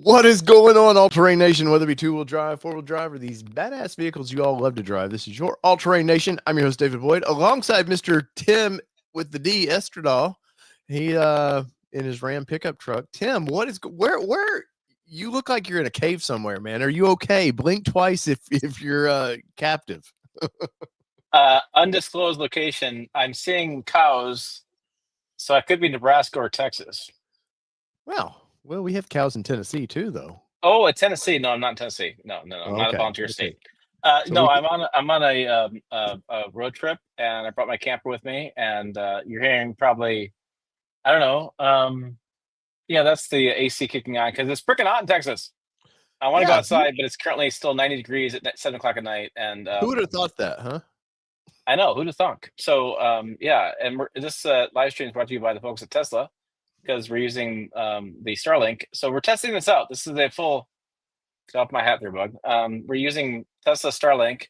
What is going on, All-Terrain Nation? Whether it be two-wheel drive, four-wheel drive, or these badass vehicles you all love to drive, this is your All-Terrain Nation. I'm your host, David Boyd, alongside Mr. Tim with the D, Estradal. He in his Ram pickup truck. Tim, where you look like you're in a cave somewhere, man. Are you okay? Blink twice if you're captive. Undisclosed location. I'm seeing cows, so I could be Nebraska or Texas. Well, we have cows in Tennessee too, though. Oh, at Tennessee? No, I'm not in Tennessee. No, I'm not a volunteer state. So I'm on a road trip, and I brought my camper with me. And you're hearing probably, I don't know. Yeah, that's the AC kicking on because it's freaking hot in Texas. I want to go outside, but it's currently still 90 degrees at 7 o'clock at night. And who would have thought that, huh? I know, who'd have thunk. So yeah, and this live stream is brought to you by the folks at Tesla because we're using the Starlink. So we're testing this out. This is a full, get off my hat there, bug. We're using Tesla Starlink.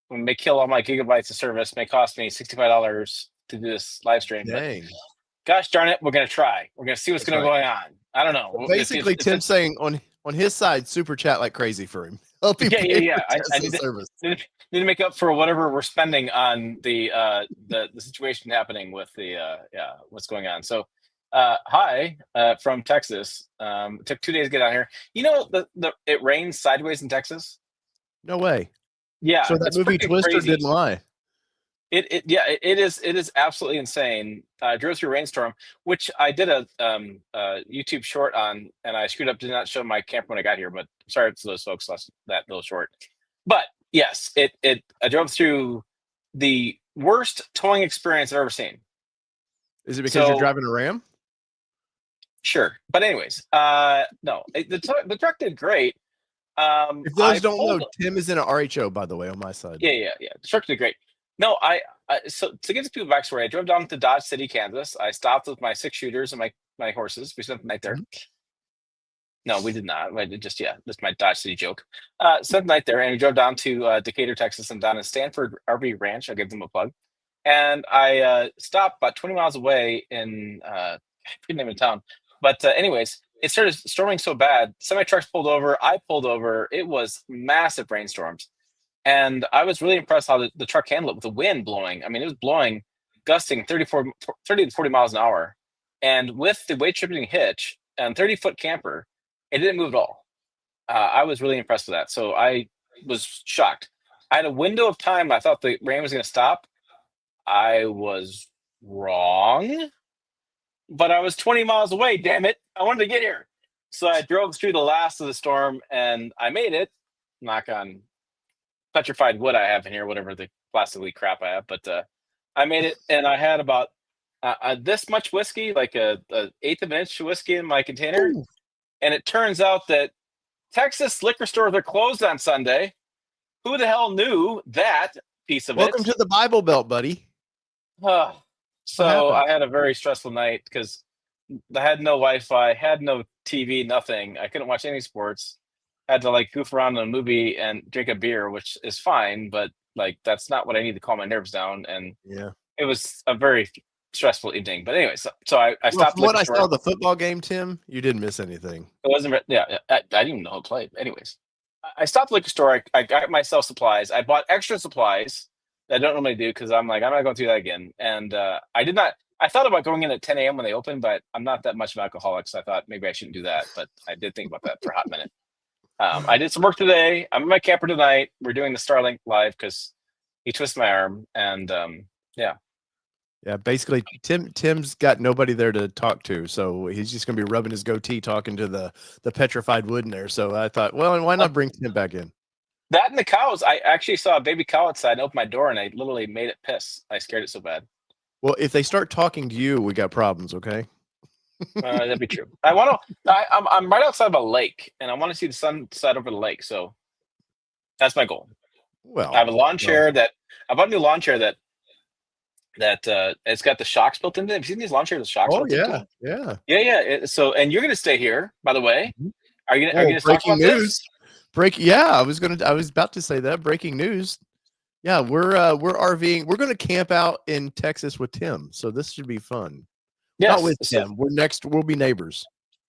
We may kill all my gigabytes of service. May cost me $65 to do this live stream. Dang. But gosh darn it, we're gonna try. We're gonna see what's going on. I don't know. Basically, Tim's saying on his side, super chat like crazy for him. Yeah. I need to make up for whatever we're spending on the situation happening with the what's going on. So hi from Texas. It took 2 days to get out here. You know, it rains sideways in Texas. No way. Yeah. So that movie Twister crazy. didn't lie. It is absolutely insane. I drove through a rainstorm, which I did a YouTube short on, and I screwed up, did not show my camper when I got here, but sorry to those folks lost that little short. But yes, I drove through the worst towing experience I've ever seen. Is it because you're driving a Ram? Sure. But anyways, no, the truck did great. If those don't know, Tim is in an RHO, by the way, on my side. Yeah. The truck did great. No, so to give people backstory, I drove down to Dodge City, Kansas. I stopped with my 6 shooters and my horses. We spent the night there. No, we did not. I did just that's my Dodge City joke. Spent the night there, and we drove down to Decatur, Texas, and down in Stanford RV Ranch. I'll give them a plug. And I stopped about 20 miles away in I forget the name of the town. But anyways, it started storming so bad. Semi trucks pulled over. I pulled over. It was massive rainstorms. And I was really impressed how the truck handled it with the wind blowing. I mean, it was blowing, gusting 30 to 40 miles an hour. And with the weight shifting hitch and 30-foot camper, it didn't move at all. I was really impressed with that. So I was shocked. I had a window of time. I thought the rain was going to stop. I was wrong. But I was 20 miles away, damn it. I wanted to get here. So I drove through the last of the storm, and I made it. Knock on petrified wood I have in here, whatever the plastically crap I have, but I made it, and I had about this much whiskey, like a eighth of an inch whiskey in my container. Ooh. And it turns out that Texas liquor stores are closed on Sunday. Who the hell knew that piece of Welcome to the Bible Belt, buddy. So I had a very stressful night because I had no Wi-Fi, had no TV, nothing. I couldn't watch any sports. Had to goof around in a movie and drink a beer, which is fine, but that's not what I need to calm my nerves down. And it was a very stressful evening. But anyway, so I stopped. From what I saw the football game, Tim, you didn't miss anything. It wasn't. I didn't even know who played. Anyways, I stopped at the liquor store. I got myself supplies. I bought extra supplies that I don't normally do because I'm not going through that again. And I did not. I thought about going in at 10 a.m. when they opened, but I'm not that much of an alcoholic, so I thought maybe I shouldn't do that. But I did think about that for a hot minute. I did some work today. I'm in my camper tonight. We're doing the Starlink live because he twisted my arm, and yeah. Basically, Tim's got nobody there to talk to, so he's just gonna be rubbing his goatee, talking to the petrified wood in there. So I thought, well, why not bring Tim back in? That and the cows. I actually saw a baby cow outside and opened my door, and I literally made it piss. I scared it so bad. Well, if they start talking to you, we got problems. Okay. That'd be true. I'm right outside of a lake, and I want to see the sunset over the lake. So that's my goal. Well, I have a lawn chair I bought a new lawn chair that it's got the shocks built into it. Have you seen these lawn chairs with shocks? Oh built yeah. So, and you're going to stay here, by the way. Are you going to talk about news? I was about to say that. Breaking news. Yeah, we're RVing. We're going to camp out in Texas with Tim. So this should be fun. Yes, not with Tim. We'll be neighbors.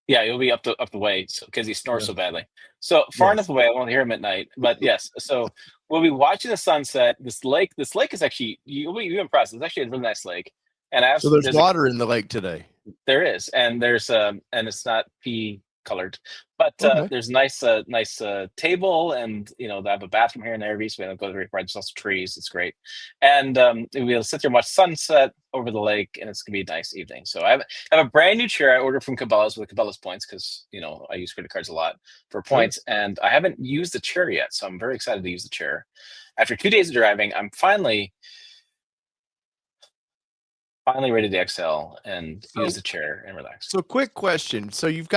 Yeah, he'll be up the way because he snores so badly. So far enough away, I won't hear him at night. But yes, so we'll be watching the sunset. This lake is actually you'll be impressed. It's actually a really nice lake, and I have So there's there's water in the lake today. there is, and there's and it's not pea colored, but Okay. there's nice table, and they have a bathroom here and there. So we don't go very far. There's also trees. It's great, and we'll sit there and watch sunset over the lake, and it's gonna be a nice evening. So I have a brand new chair I ordered from Cabela's with Cabela's points because I use credit cards a lot for points, and I haven't used the chair yet, so I'm very excited to use the chair. After 2 days of driving, I'm finally ready to exhale and use the chair and relax. So quick question. So you've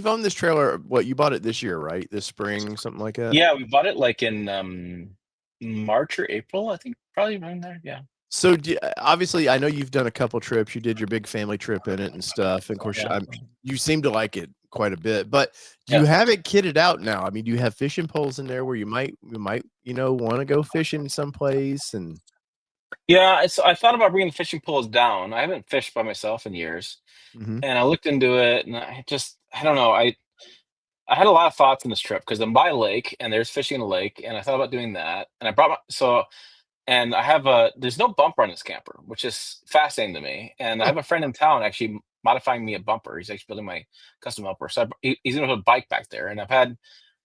owned this trailer, you bought it this year, right? This spring, something like that? Yeah, we bought it like in March or April, I think, probably around there. Yeah. So obviously, I know you've done a couple trips. You did your big family trip in it and stuff. And of course, Yeah. you seem to like it quite a bit. But do you have it kitted out now? I mean, do you have fishing poles in there where you might want to go fishing someplace? And Yeah, I thought about bringing the fishing poles down. I haven't fished by myself in years, and I looked into it, and I don't know. I had a lot of thoughts on this trip because I'm by a lake and there's fishing in the lake, and I thought about doing that. And I brought and I have there's no bumper on this camper, which is fascinating to me. And I have a friend in town actually modifying me a bumper. He's actually building my custom bumper. So he's gonna put a bike back there, and I've had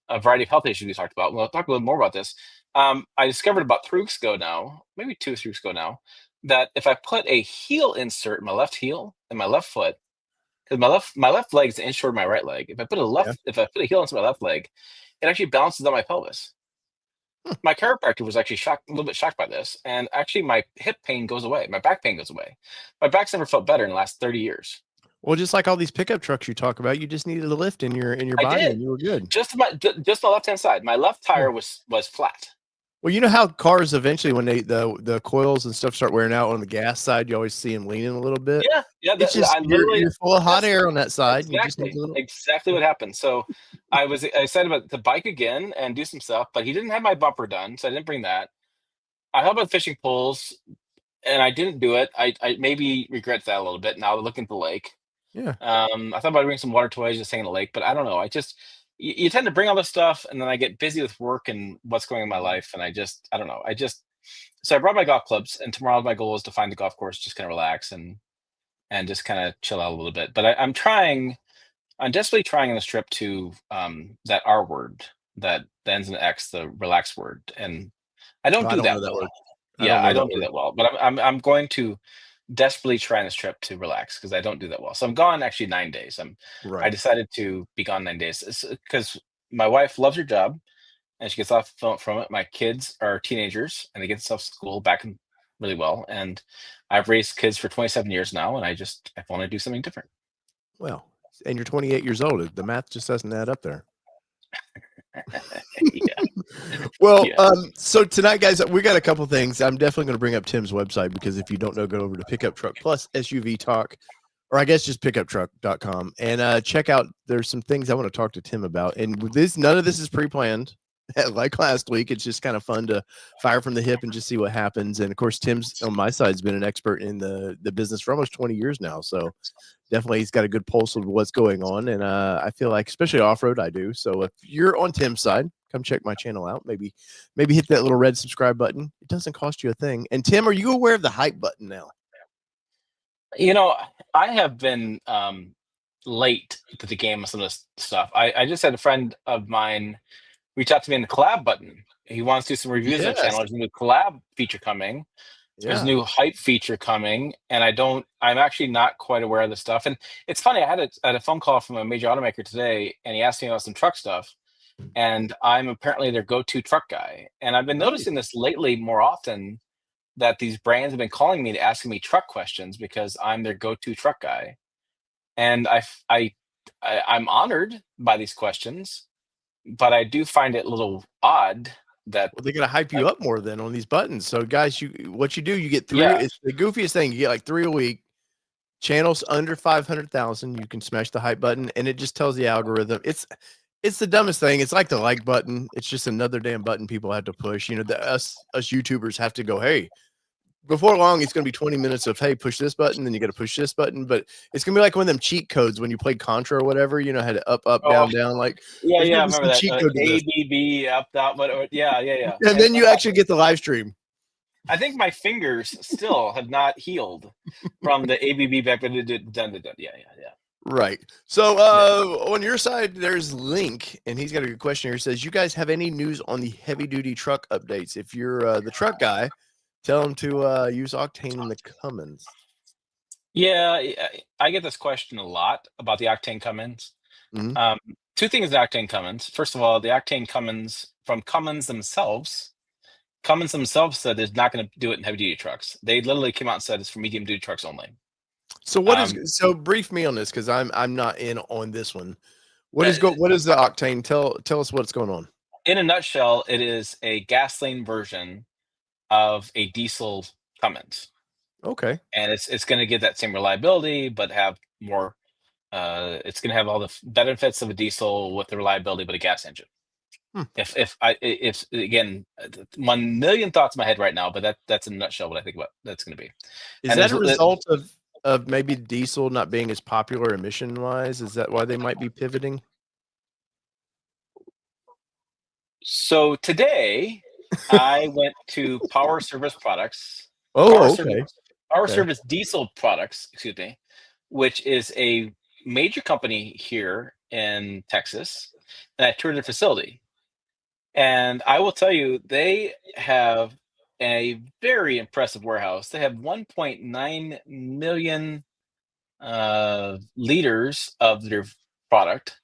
a variety of health issues we talked about. We'll talk a little more about this. I discovered about 3 weeks ago now, maybe 2 or 3 weeks ago now, that if I put a heel insert in my left heel and my left foot, because my left leg is an inch shorter than my right leg. If I put a heel into my left leg, it actually balances on my pelvis. My chiropractor was actually a little bit shocked by this, and actually my hip pain goes away, my back pain goes away. My back's never felt better in the last 30 years. well, just like all these pickup trucks you talk about, you just needed a lift in your I body, did. and you were good. Just my left-hand side. My left tire was flat. Well, you know how cars eventually, when the coils and stuff start wearing out on the gas side, you always see them leaning a little bit. Yeah. It's just you're full of hot air on that side. Exactly, You just need a little. exactly what happened. So I said about the bike again and do some stuff, but he didn't have my bumper done, so I didn't bring that. I thought about fishing poles, and I didn't do it. I maybe regret that a little bit now looking at the lake. Yeah. I thought about bringing some water toys, just hang in the lake, but I don't know. I just you tend to bring all this stuff, and then I get busy with work and what's going on in my life, and I don't know. So I brought my golf clubs, and tomorrow my goal is to find the golf course, just kind of relax and just kind of chill out a little bit. But I'm desperately trying on this trip to that R word that ends in X, the relax word, and I don't do that know that well. word. Yeah, I don't do that well, but I'm going to desperately try on this trip to relax because I don't do that well. So I'm gone actually 9 days. I Right. decided to be gone 9 days because my wife loves her job and she gets off from it. My kids are teenagers and they get themselves to school back in really well. And I've raised kids for 27 years now, and I want to do something different. Well, and you're 28 years old. The math just doesn't add up there. Yeah. Well, Yeah. so tonight, guys, we got a couple things. I'm definitely going to bring up Tim's website because if you don't know, go over to Pickup Truck Plus SUV Talk, or I guess just pickuptruck.com, and check out. There's some things I want to talk to Tim about. And with this, none of this is pre-planned. Like last week, it's just kind of fun to fire from the hip and just see what happens. And of course, Tim's on my side has been an expert in the business for almost 20 years now. So definitely he's got a good pulse of what's going on. And I feel like, especially off-road, I do. So if you're on Tim's side, come check my channel out. Maybe hit that little red subscribe button. It doesn't cost you a thing. And Tim, are you aware of the hype button now? I have been late to the game with some of this stuff. I just had a friend of mine reach out to me in the collab button. He wants to do some reviews on the channel. There's a new collab feature coming. There's a new hype feature coming, and I'm actually not quite aware of the stuff. And it's funny, I had a phone call from a major automaker today, and he asked me about some truck stuff, and I'm apparently their go-to truck guy. And I've been noticing this lately more often, that these brands have been calling me to asking me truck questions because I'm their go-to truck guy. And I'm honored by these questions, but I do find it a little odd that they're gonna hype you up more than on these buttons. So guys, you get 3. Yeah. It's the goofiest thing. You get like 3 a week. Channels under 500,000, you can smash the hype button, and it just tells the algorithm. It's the dumbest thing. It's like the like button. It's just another damn button people have to push. Us YouTubers have to go, hey, before long, it's going to be 20 minutes of, hey, push this button, then you got to push this button. But it's going to be like one of them cheat codes when you played Contra or whatever, had it up, Oh, down. Like, yeah, there's yeah. going I to be remember some that. cheat code to this. ABB up that, but yeah, yeah, yeah. And then you actually get the live stream. I think my fingers still have not healed from the ABB back then. Yeah, yeah, yeah. Right. So on your side, there's Link, and he's got a good question here. He says, you guys have any news on the heavy-duty truck updates? If you're the truck guy, tell him to use octane in the Cummins. Yeah, I get this question a lot about the octane Cummins. Two things in octane Cummins. First of all, the octane Cummins from Cummins themselves said they're not going to do it in heavy-duty trucks. They literally came out and said it's for medium-duty trucks only. So so brief me on this, because I'm not in on this one. What is the octane? Tell us what's going on. In a nutshell, it is a gasoline version of a diesel Cummins. Okay. And it's going to get that same reliability, but have more. It's going to have all the benefits of a diesel with the reliability, but a gas engine. If again, 1 million thoughts in my head right now, but that's in a nutshell what I think about that's going to be. Is that a result of maybe diesel not being as popular emission wise? Is that why they might be pivoting? So today, I went to Power Service Products. Oh, okay. Power Service Diesel Products, excuse me, which is a major company here in Texas, and I toured their facility. And I will tell you, they have a very impressive warehouse. They have 1.9 million liters of their product.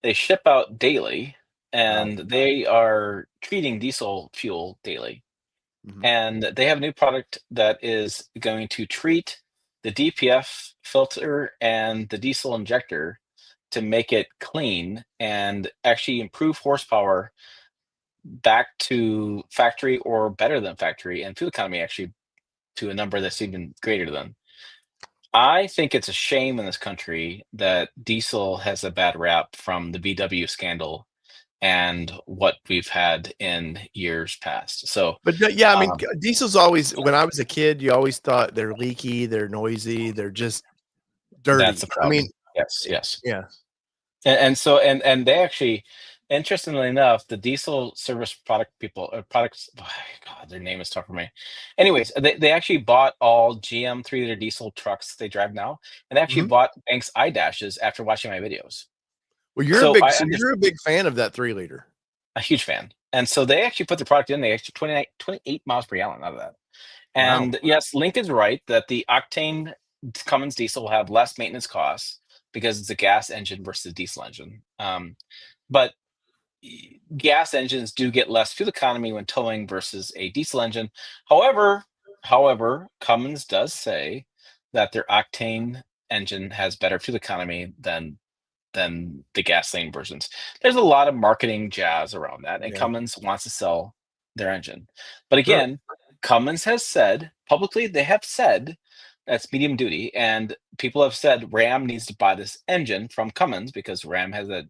They ship out daily, and they are treating diesel fuel daily. And they have a new product that is going to treat the DPF filter and the diesel injector to make it clean and actually improve horsepower back to factory or better than factory, and fuel economy actually to a number that's even greater than. I think it's a shame in this country that diesel has a bad rap from the VW scandal and what we've had in years past. So, but yeah, I mean, diesel's always, when I was a kid, you always thought they're leaky, they're noisy, they're just dirty. That's the problem. I mean, yes. Yeah. And so they actually, interestingly enough, the diesel service product people or products, oh God, their name is tough for me. Anyways, they actually bought all GM 3-liter diesel trucks they drive now, and they actually bought Banks iDashes after watching my videos. Well, you're a big fan of that 3-liter. A huge fan. And so they actually put the product in. They actually 28 miles per gallon out of that. And yes, Link is right that the octane Cummins diesel will have less maintenance costs because it's a gas engine versus a diesel engine. But gas engines do get less fuel economy when towing versus a diesel engine. However, Cummins does say that their octane engine has better fuel economy than the gasoline versions. There's a lot of marketing jazz around that, and Cummins wants to sell their engine. But again, Cummins has said publicly, they have said that's medium duty, and people have said Ram needs to buy this engine from Cummins because Ram has a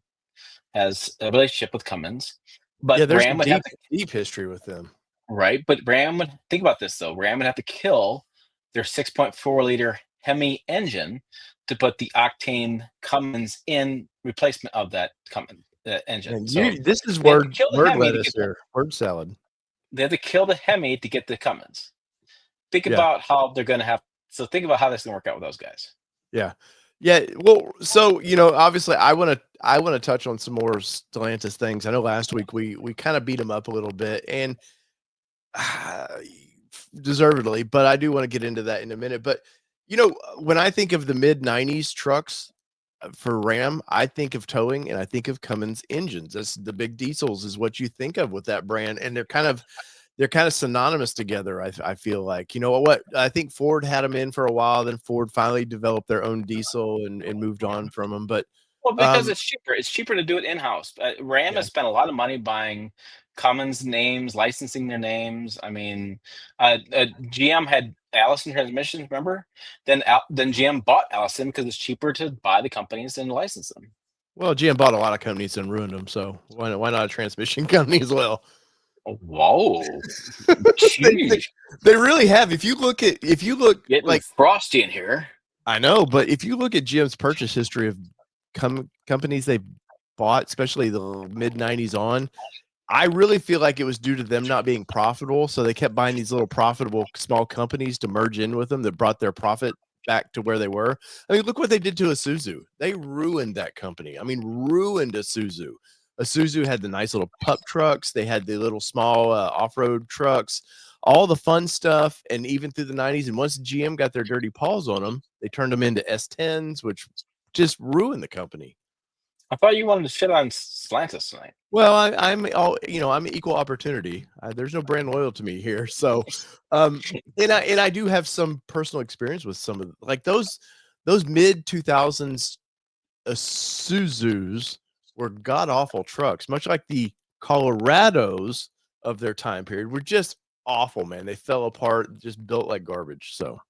relationship with Cummins. But there's Ram would deep, have deep history with them. Right, but Ram would think about this though. Ram would have to kill their 6.4-liter Hemi engine to put the octane Cummins in replacement of that Cummins engine. This is word lettuce there, word salad. They have to kill the Hemi to get the Cummins. Think about how they're going to have. So think about how this is going to work out with those guys. Yeah. Well, so obviously, I want to touch on some more Stellantis things. I know last week we kind of beat them up a little bit, and deservedly, but I do want to get into that in a minute. But when I think of the mid 90s trucks for Ram, I think of towing and I think of Cummins engines. That's the big diesels is what you think of with that brand. And they're kind of synonymous together. I feel like, what I think Ford had them in for a while, then Ford finally developed their own diesel and moved on from them. But because it's cheaper. It's cheaper to do it in-house. Ram has spent a lot of money buying Cummins names, licensing their names. I mean, GM had Allison transmissions, remember? Then GM bought Allison because it's cheaper to buy the companies and license them. Well, GM bought a lot of companies and ruined them, so why not a transmission company as well? Whoa. they, Jeez. they really have. If you look Getting like frosty in here. I know, but if you look at GM's purchase history of companies they bought, especially the mid 90s on, I really feel like it was due to them not being profitable. So they kept buying these little profitable small companies to merge in with them that brought their profit back to where they were. I mean, look what they did to Isuzu. They ruined that company. I mean, ruined Isuzu. Isuzu had the nice little pup trucks. They had the little small off-road trucks, all the fun stuff. And even through the 90s, and once GM got their dirty paws on them, they turned them into S10s, which just ruined the company. I thought you wanted to shit on Stellantis tonight. Well, I'm equal opportunity. There's no brand loyal to me here. So, and I do have some personal experience with some of like those mid 2000s Isuzus were god awful trucks, much like the Colorados of their time period were just awful, man. They fell apart, just built like garbage. So,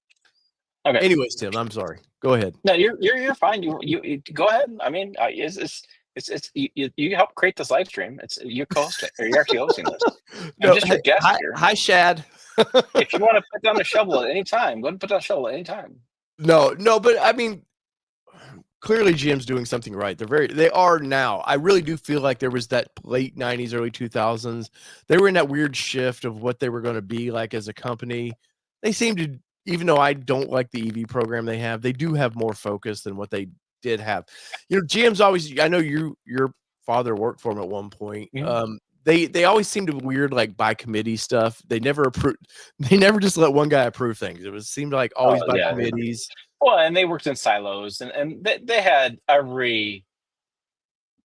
Okay. anyways, Tim, I'm sorry. Go ahead. No, you're fine. You go ahead. I mean, it's you help create this live stream. It's you co-host it, or you're actually hosting this. I'm just your guest here. Hi, Shad. If you want to put down the shovel at any time, go ahead and put down the shovel at any time. No, but I mean, clearly GM's doing something right. They are now. I really do feel like there was that late 90s, early 2000s. They were in that weird shift of what they were going to be like as a company. They seem to, even though I don't like the EV program they have, they do have more focus than what they did have. You know, GM's always, I know your father worked for them at one point. Mm-hmm. They always seem to weird like by committee stuff. They never just let one guy approve things. It seemed like always by committees. Well, and they worked in silos, and they had every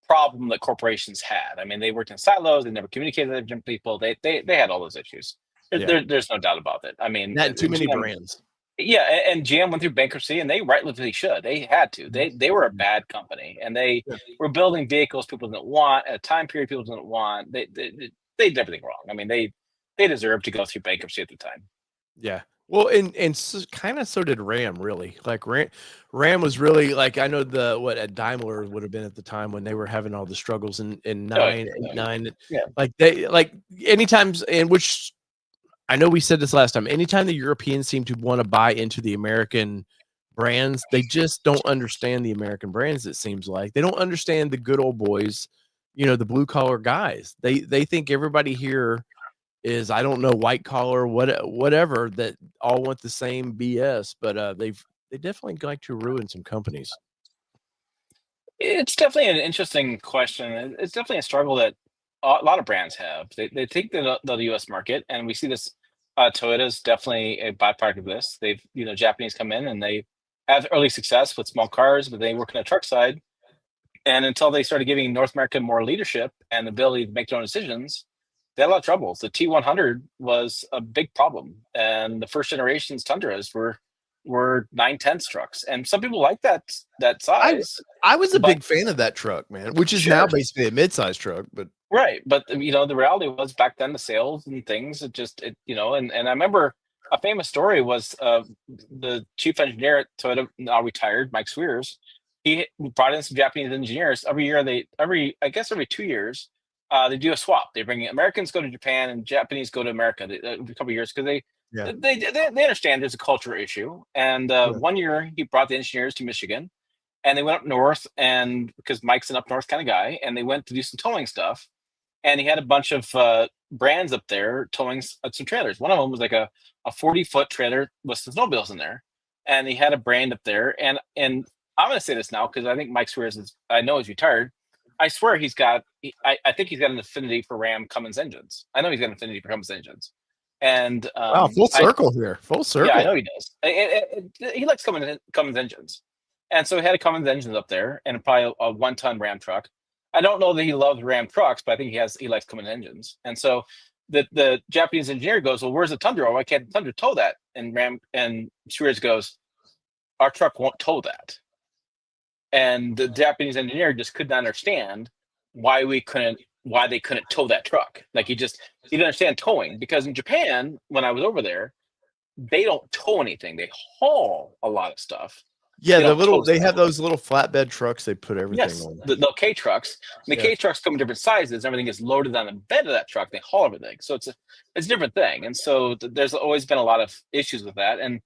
problem that corporations had. I mean, they worked in silos. They never communicated with different people. They had all those issues. There's no doubt about it. I mean, not too many brands. Yeah, and GM went through bankruptcy, and they rightly should. They had to. They were a bad company, and they were building vehicles people didn't want at a time period people didn't want. They did everything wrong. I mean, they deserved to go through bankruptcy at the time. Yeah. Well, and so, kind of so did Ram, really. Like Ram was really like, I know what a Daimler would have been at the time when they were having all the struggles in 9. Yeah. Like they anytime, and which I know we said this last time, anytime the Europeans seem to want to buy into the American brands, they just don't understand the American brands. It seems like they don't understand the good old boys, you know, the blue collar guys. They think everybody here is, I don't know, white collar, whatever, that all want the same BS, but they definitely like to ruin some companies. It's definitely an interesting question. It's definitely a struggle that a lot of brands have. They think that the U.S. market, and we see this. Toyota is definitely a byproduct of this. They've, Japanese come in and they have early success with small cars, but they work on the truck side. And until they started giving North America more leadership and the ability to make their own decisions, they had a lot of troubles. The T100 was a big problem, and the first generation's Tundras were 9/10 trucks, and some people like that size. I was a big fan of that truck, man, which is now basically a mid-size truck, but right. But the reality was back then the sales and things, and I remember a famous story was the chief engineer at Toyota, now retired, Mike Swears. He brought in some Japanese engineers every year. Every 2 years, they do a swap. They bring Americans go to Japan and Japanese go to America a couple of years because they understand there's a culture issue. And 1 year he brought the engineers to Michigan, and they went up north, and because Mike's an up north kind of guy, and they went to do some towing stuff. And he had a bunch of brands up there towing some trailers. One of them was like a 40-foot trailer with some snowmobiles in there, and he had a brand up there. And I'm going to say this now because I think Mike Swears I know he's retired. I swear I think he's got an affinity for Ram Cummins engines. I know he's got an affinity for Cummins engines. And wow, full circle here. Full circle. Yeah, I know he does. He likes Cummins engines. And so he had a Cummins engines up there and probably a 1-ton Ram truck. I don't know that he loves Ram trucks, but I think he likes Cummins engines. And so the Japanese engineer goes, well, where's the Tundra? Why can't the Tundra tow that? And Swears goes, our truck won't tow that. And the Japanese engineer just could not understand why they couldn't tow that truck. Like he didn't understand towing, because in Japan, when I was over there, they don't tow anything. They haul a lot of stuff. Yeah, They don't tow they stuff. have those little flatbed trucks they put everything Yes, on. the K trucks. And the Yeah. K trucks come in different sizes. Everything gets loaded on the bed of that truck. They haul everything, so it's a different thing. And so there's always been a lot of issues with that. And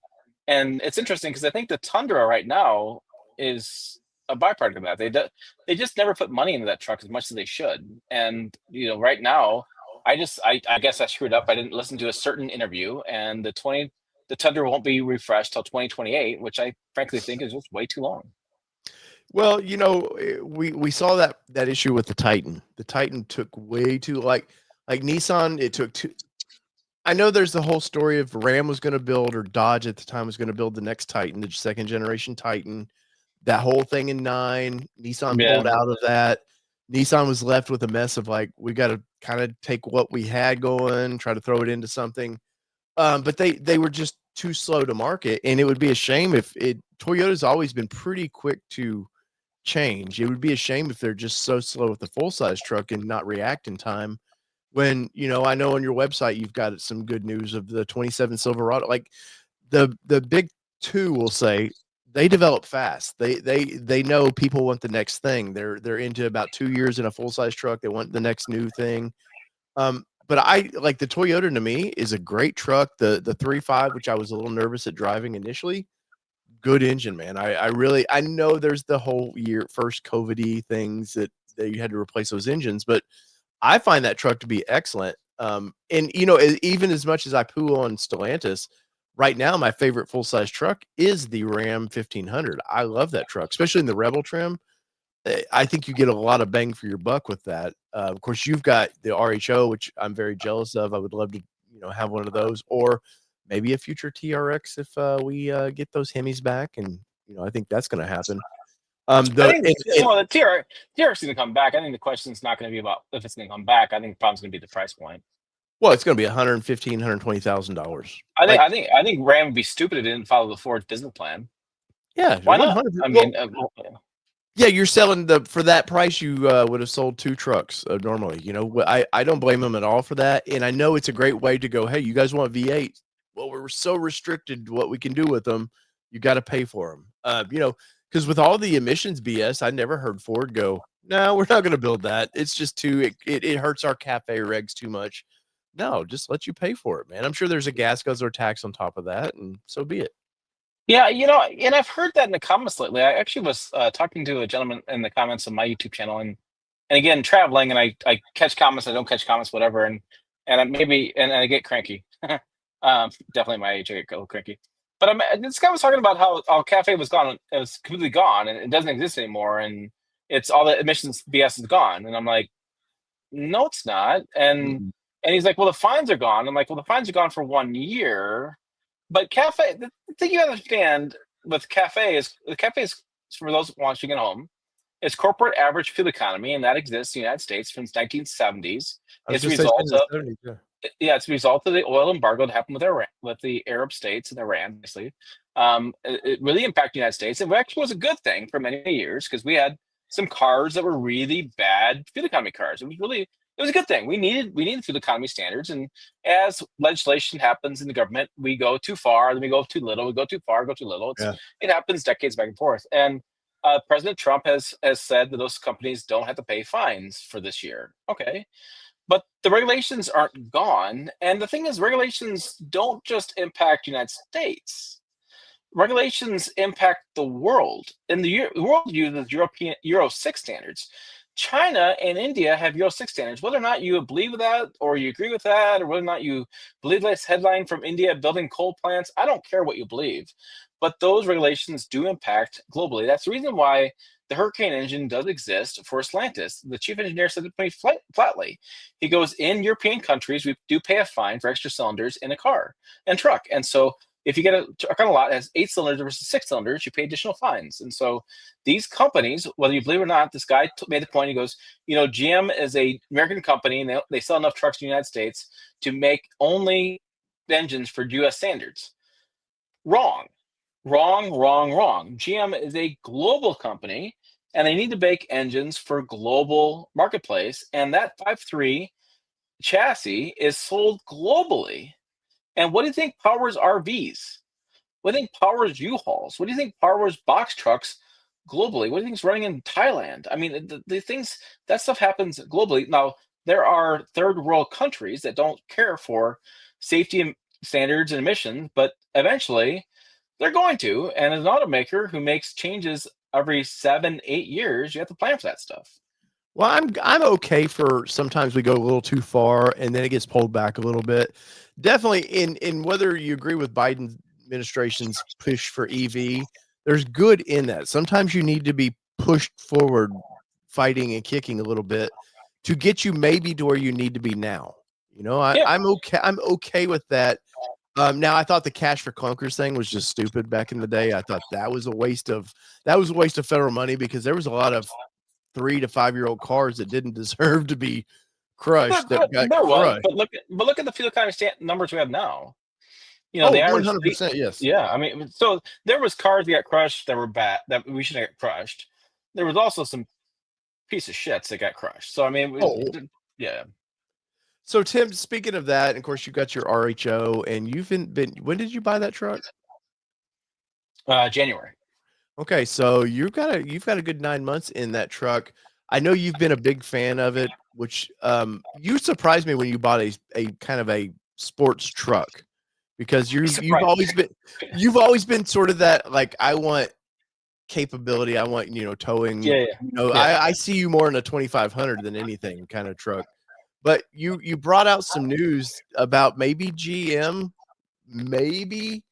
it's interesting because I think the Tundra right now is a byproduct of that. They just never put money into that truck as much as they should. And right now, I guess I screwed up. I didn't listen to a certain interview, and the Tundra won't be refreshed till 2028, which I frankly think is just way too long. Well, we saw that issue with the Titan. The Titan took way too like Nissan. It took too. I know there's the whole story of Ram was going to build, or Dodge at the time was going to build the next Titan, the second generation Titan. That whole thing in 9, Nissan Yeah. pulled out of that. Nissan was left with a mess of like, we got to kind of take what we had going, try to throw it into something. But they were just too slow to market, and it would be a shame if Toyota's always been pretty quick to change. It would be a shame if they're just so slow with the full size truck and not react in time. When I know on your website you've got some good news of the 27 Silverado. Like the big two will say they develop fast. They know people want the next thing. They're into about 2 years in a full size truck. They want the next new thing. But I like the Toyota. To me, is a great truck. The 3.5, which I was a little nervous at driving initially. Good engine, man. I know there's the whole first COVID-y things that you had to replace those engines, but I find that truck to be excellent. And even as much as I poo on Stellantis, right now my favorite full size truck is the Ram 1500. I love that truck, especially in the Rebel trim. I think you get a lot of bang for your buck with that. Of course, you've got the RHO, which I'm very jealous of. I would love to, have one of those, or maybe a future TRX if we get those Hemis back. And I think that's going to happen. I think the TRX is going to come back. I think the question is not going to be about if it's going to come back. I think the problem's going to be the price point. Well, it's going to be $120,000. I think Ram would be stupid if it didn't follow the Ford business plan. Yeah, why not? I mean, yeah, you're selling for that price. You would have sold 2 trucks normally. I don't blame them at all for that. And I know it's a great way to go, hey, you guys want V8? Well, we're so restricted what we can do with them. You got to pay for them. Because with all the emissions BS, I never heard Ford go, no, we're not going to build that. It's just it hurts our cafe regs too much. No, just let you pay for it, man. I'm sure there's a gas guzzler tax on top of that, and so be it. Yeah, and I've heard that in the comments lately. I actually was talking to a gentleman in the comments of my YouTube channel, and again, traveling, and I catch comments, I don't catch comments, whatever, and I get cranky. Definitely my age, I get a little cranky. But this guy was talking about how cafe was gone, it was completely gone, and it doesn't exist anymore, and it's all the emissions BS is gone, and I'm like, no, it's not, and he's like, well, the fines are gone. I'm like, well, the fines are gone for 1 year. But cafe, the thing you understand with cafe is the cafe is for those watching at home. It's corporate average fuel economy, and that exists in the United States since 1970s. It's a result of it's a result of the oil embargo that happened with Iran, with the Arab states and Iran, obviously. It really impacted the United States. It actually was a good thing for many years because we had some cars that were really bad fuel economy cars. It was a good thing. We needed fuel economy standards, and as legislation happens in the government, we go too far, then we go too little. We go too far, go too little. It happens decades back and forth. And President Trump has said that those companies don't have to pay fines for this year. Okay, but the regulations aren't gone. And the thing is, regulations don't just impact the United States. Regulations impact the world, and the world uses Euro 6 standards. China and India have Euro 6 standards. Whether or not you believe that, or you agree with that, or whether or not you believe this headline from India building coal plants, I don't care what you believe. But those regulations do impact globally. That's the reason why the Hurricane engine does exist for Stellantis. The chief engineer said it pretty flatly. He goes, in European countries, we do pay a fine for extra cylinders in a car and truck. And so if you get a truck on a lot that has 8 cylinders versus 6 cylinders, you pay additional fines. And so these companies, whether you believe it or not, this guy made the point. He goes, GM is a American company, and they sell enough trucks in the United States to make only engines for U.S. standards. Wrong. GM is a global company, and they need to make engines for global marketplace. And that 5.3 chassis is sold globally. And what do you think powers RVs? What do you think powers U-Hauls? What do you think powers box trucks globally? What do you think is running in Thailand? I mean, the things, that stuff happens globally. Now, there are third world countries that don't care for safety standards and emissions, but eventually they're going to. And as an automaker who makes changes every 7-8 years, you have to plan for that stuff. Well, I'm okay for sometimes we go a little too far and then it gets pulled back a little bit. Definitely in whether you agree with Biden's administration's push for EV, there's good in that. Sometimes you need to be pushed forward, fighting and kicking a little bit to get you maybe to where you need to be now. You know, Yeah. I'm okay. I'm okay with that. Now I thought the cash for clunkers thing was just stupid back in the day. I thought that was a waste of federal money because there was a lot of 3 to 5-year-old cars that didn't deserve to be crushed that got There was, crushed. but look at the fuel economy numbers we have now. You know, Oh, the average 100%, yes. Yeah, I mean, so there was cars that got crushed that were bad that we should have got crushed. There was also some piece of shits that got crushed. So I mean, Oh. yeah. So Tim, speaking of that, and of course you got your RHO and you've been when did you buy that truck? January. Okay, so you've got a good 9 months in that truck. I know you've been a big fan of it, which you surprised me when you bought a kind of a sports truck because you've always been sort of that, like, I want capability, I want, towing. Yeah. I see you more in a 2500 than anything kind of truck. But you brought out some news about maybe GM maybe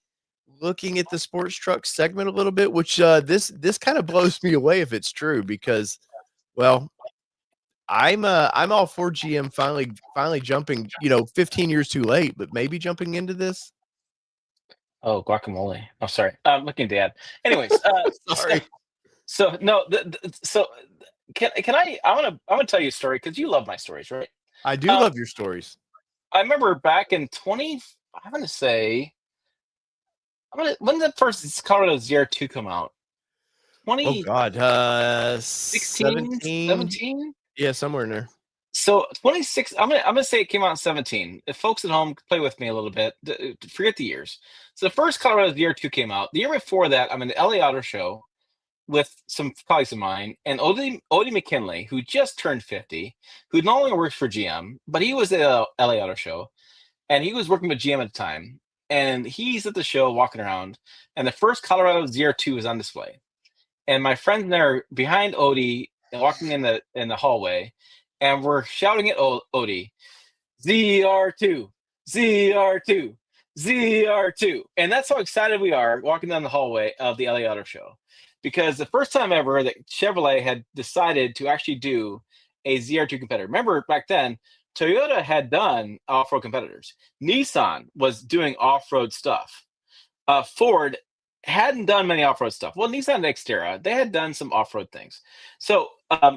looking at the sports truck segment a little bit, which this kind of blows me away if it's true because, well, I'm all for GM finally jumping, 15 years too late, but maybe jumping into this. Oh, guacamole. Oh, sorry. I'm looking, Dad. Anyways, Sorry. So no, so can I? I want to tell you a story because you love my stories, right? I do love your stories. I remember back in 20. I'm gonna say. When did the first Colorado ZR2 come out? Oh God, 16, 17? Yeah, somewhere in there. So 26. I'm gonna say it came out in 17. If folks at home play with me a little bit, forget the years. So the first Colorado ZR2 came out. The year before that, I'm in the LA Auto Show with some colleagues of mine, and Odie McKinley, who just turned 50, who no longer works for GM, but he was at LA Auto Show, and he was working with GM at the time. And he's at the show walking around, and the first Colorado ZR2 is on display. And my friends there behind Odie and walking in the hallway, and we're shouting at Odie, ZR2, ZR2, ZR2. And that's how excited we are walking down the hallway of the LA Auto Show. Because the first time ever that Chevrolet had decided to actually do a ZR2 competitor. Remember back then, Toyota had done off-road competitors. Nissan was doing off-road stuff. Ford hadn't done many off-road stuff. Well, Nissan and Xterra, they had done some off-road things. So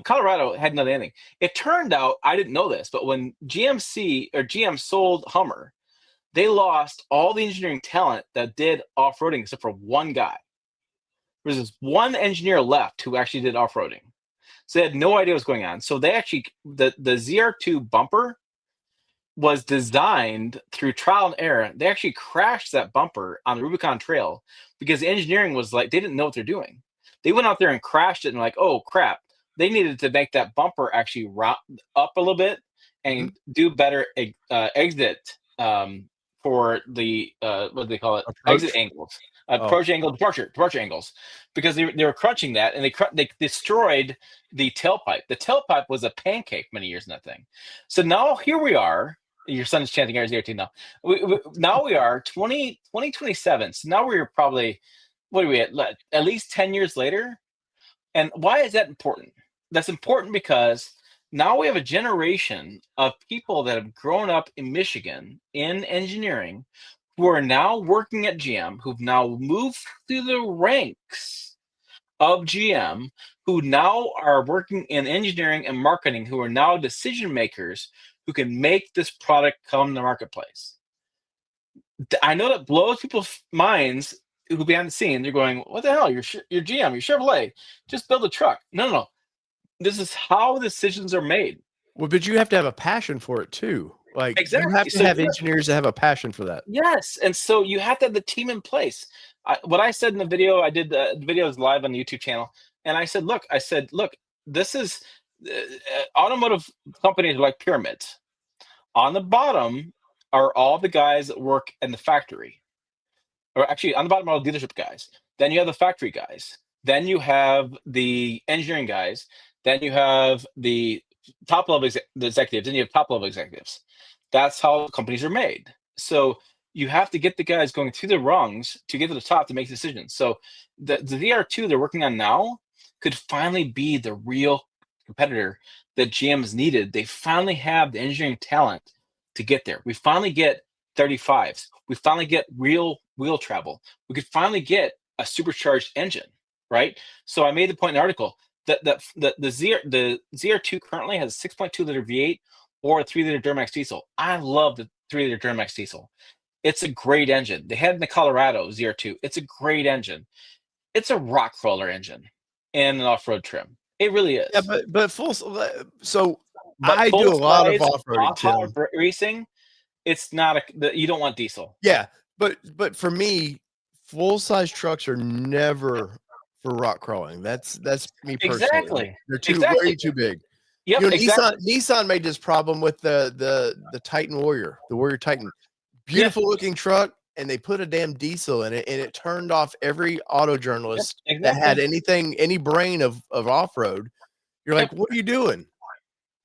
Colorado hadn't done anything. It turned out, I didn't know this, but when GM sold Hummer, they lost all the engineering talent that did off-roading except for one guy. There was this one engineer left who actually did off-roading. So they had no idea what was going on. So they actually, the ZR2 bumper was designed through trial and error. They actually crashed that bumper on the Rubicon Trail because the engineering was like, they didn't know what they're doing. They went out there and crashed it and like, oh crap. They needed to make that bumper actually round up a little bit and do better exit for the, what do they call it? Approach? Exit angles. Approach angle, departure angles, because they were crunching that, and they destroyed the tailpipe. The tailpipe was a pancake many years in that thing. So now here we are. Your son is chanting ZR2 now. Now we are 2027. So now we're probably, what are we at least 10 years later? And why is that important? That's important because now we have a generation of people that have grown up in Michigan in engineering who are now working at GM, who've now moved through the ranks of GM, who now are working in engineering and marketing, who are now decision makers who can make this product come to the marketplace. I know that blows people's minds who behind the scene. They're going, what the hell? You're GM, you're Chevrolet. Just build a truck. No. This is how decisions are made. Well, but you have to have a passion for it too. Like you have Exactly. to So have engineers that have a passion for that. yes, and so you have to have the team in place. What I said in the video, I did the video is live on the YouTube channel, and I said, look, this is automotive companies are like pyramids. On the bottom are all the guys that work in the factory, or actually on the bottom are all the dealership guys. Then you have the factory guys. Then you have the engineering guys. Then you have the top level the executives. Then you have top level executives. That's how companies are made. So you have to get the guys going through the rungs to get to the top to make decisions. So the VR2 they're working on now could finally be the real competitor that GM's needed. They finally have the engineering talent to get there. We finally get 35s. We finally get real wheel travel. We could finally get a supercharged engine, right? So I made the point in the article that the ZR2 currently has a 6.2 liter V8 or a 3-liter Duramax diesel. I love the 3-liter Duramax diesel. It's a great engine. They had in the Colorado ZR2. It's a great engine. It's a rock crawler engine and an off-road trim. It really is. Yeah, but full. So But I do a lot of off-roading, off-road Tim. racing. It's not you don't want diesel. Yeah, but for me, full-size trucks are never for rock crawling. That's me personally. Exactly. They're way too big. Yep, You know, exactly. Nissan made this problem with the Titan Warrior, the Warrior Titan. Beautiful looking truck, and they put a damn diesel in it, and it turned off every auto journalist that had any brain of off-road. You're like, what are you doing?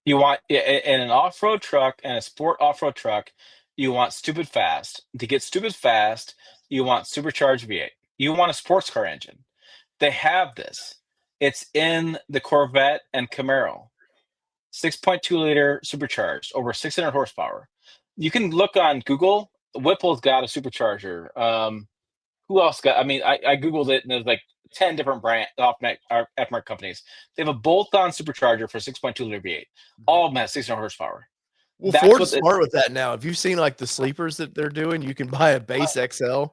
You want in an off-road truck and a sport off-road truck, you want stupid fast. To get stupid fast, you want supercharged V8. You want a sports car engine. They have this. It's in the Corvette and Camaro. 6.2 liter supercharged, over 600 horsepower. You can look on Google. Whipple's got a supercharger. Who else got? I mean, I Googled it, and there's like 10 different brand aftermarket companies. They have a bolt-on supercharger for 6.2 liter V8. All of them have 600 horsepower. Well, Ford's smart with that now. If you've seen like the sleepers that they're doing, you can buy a base XL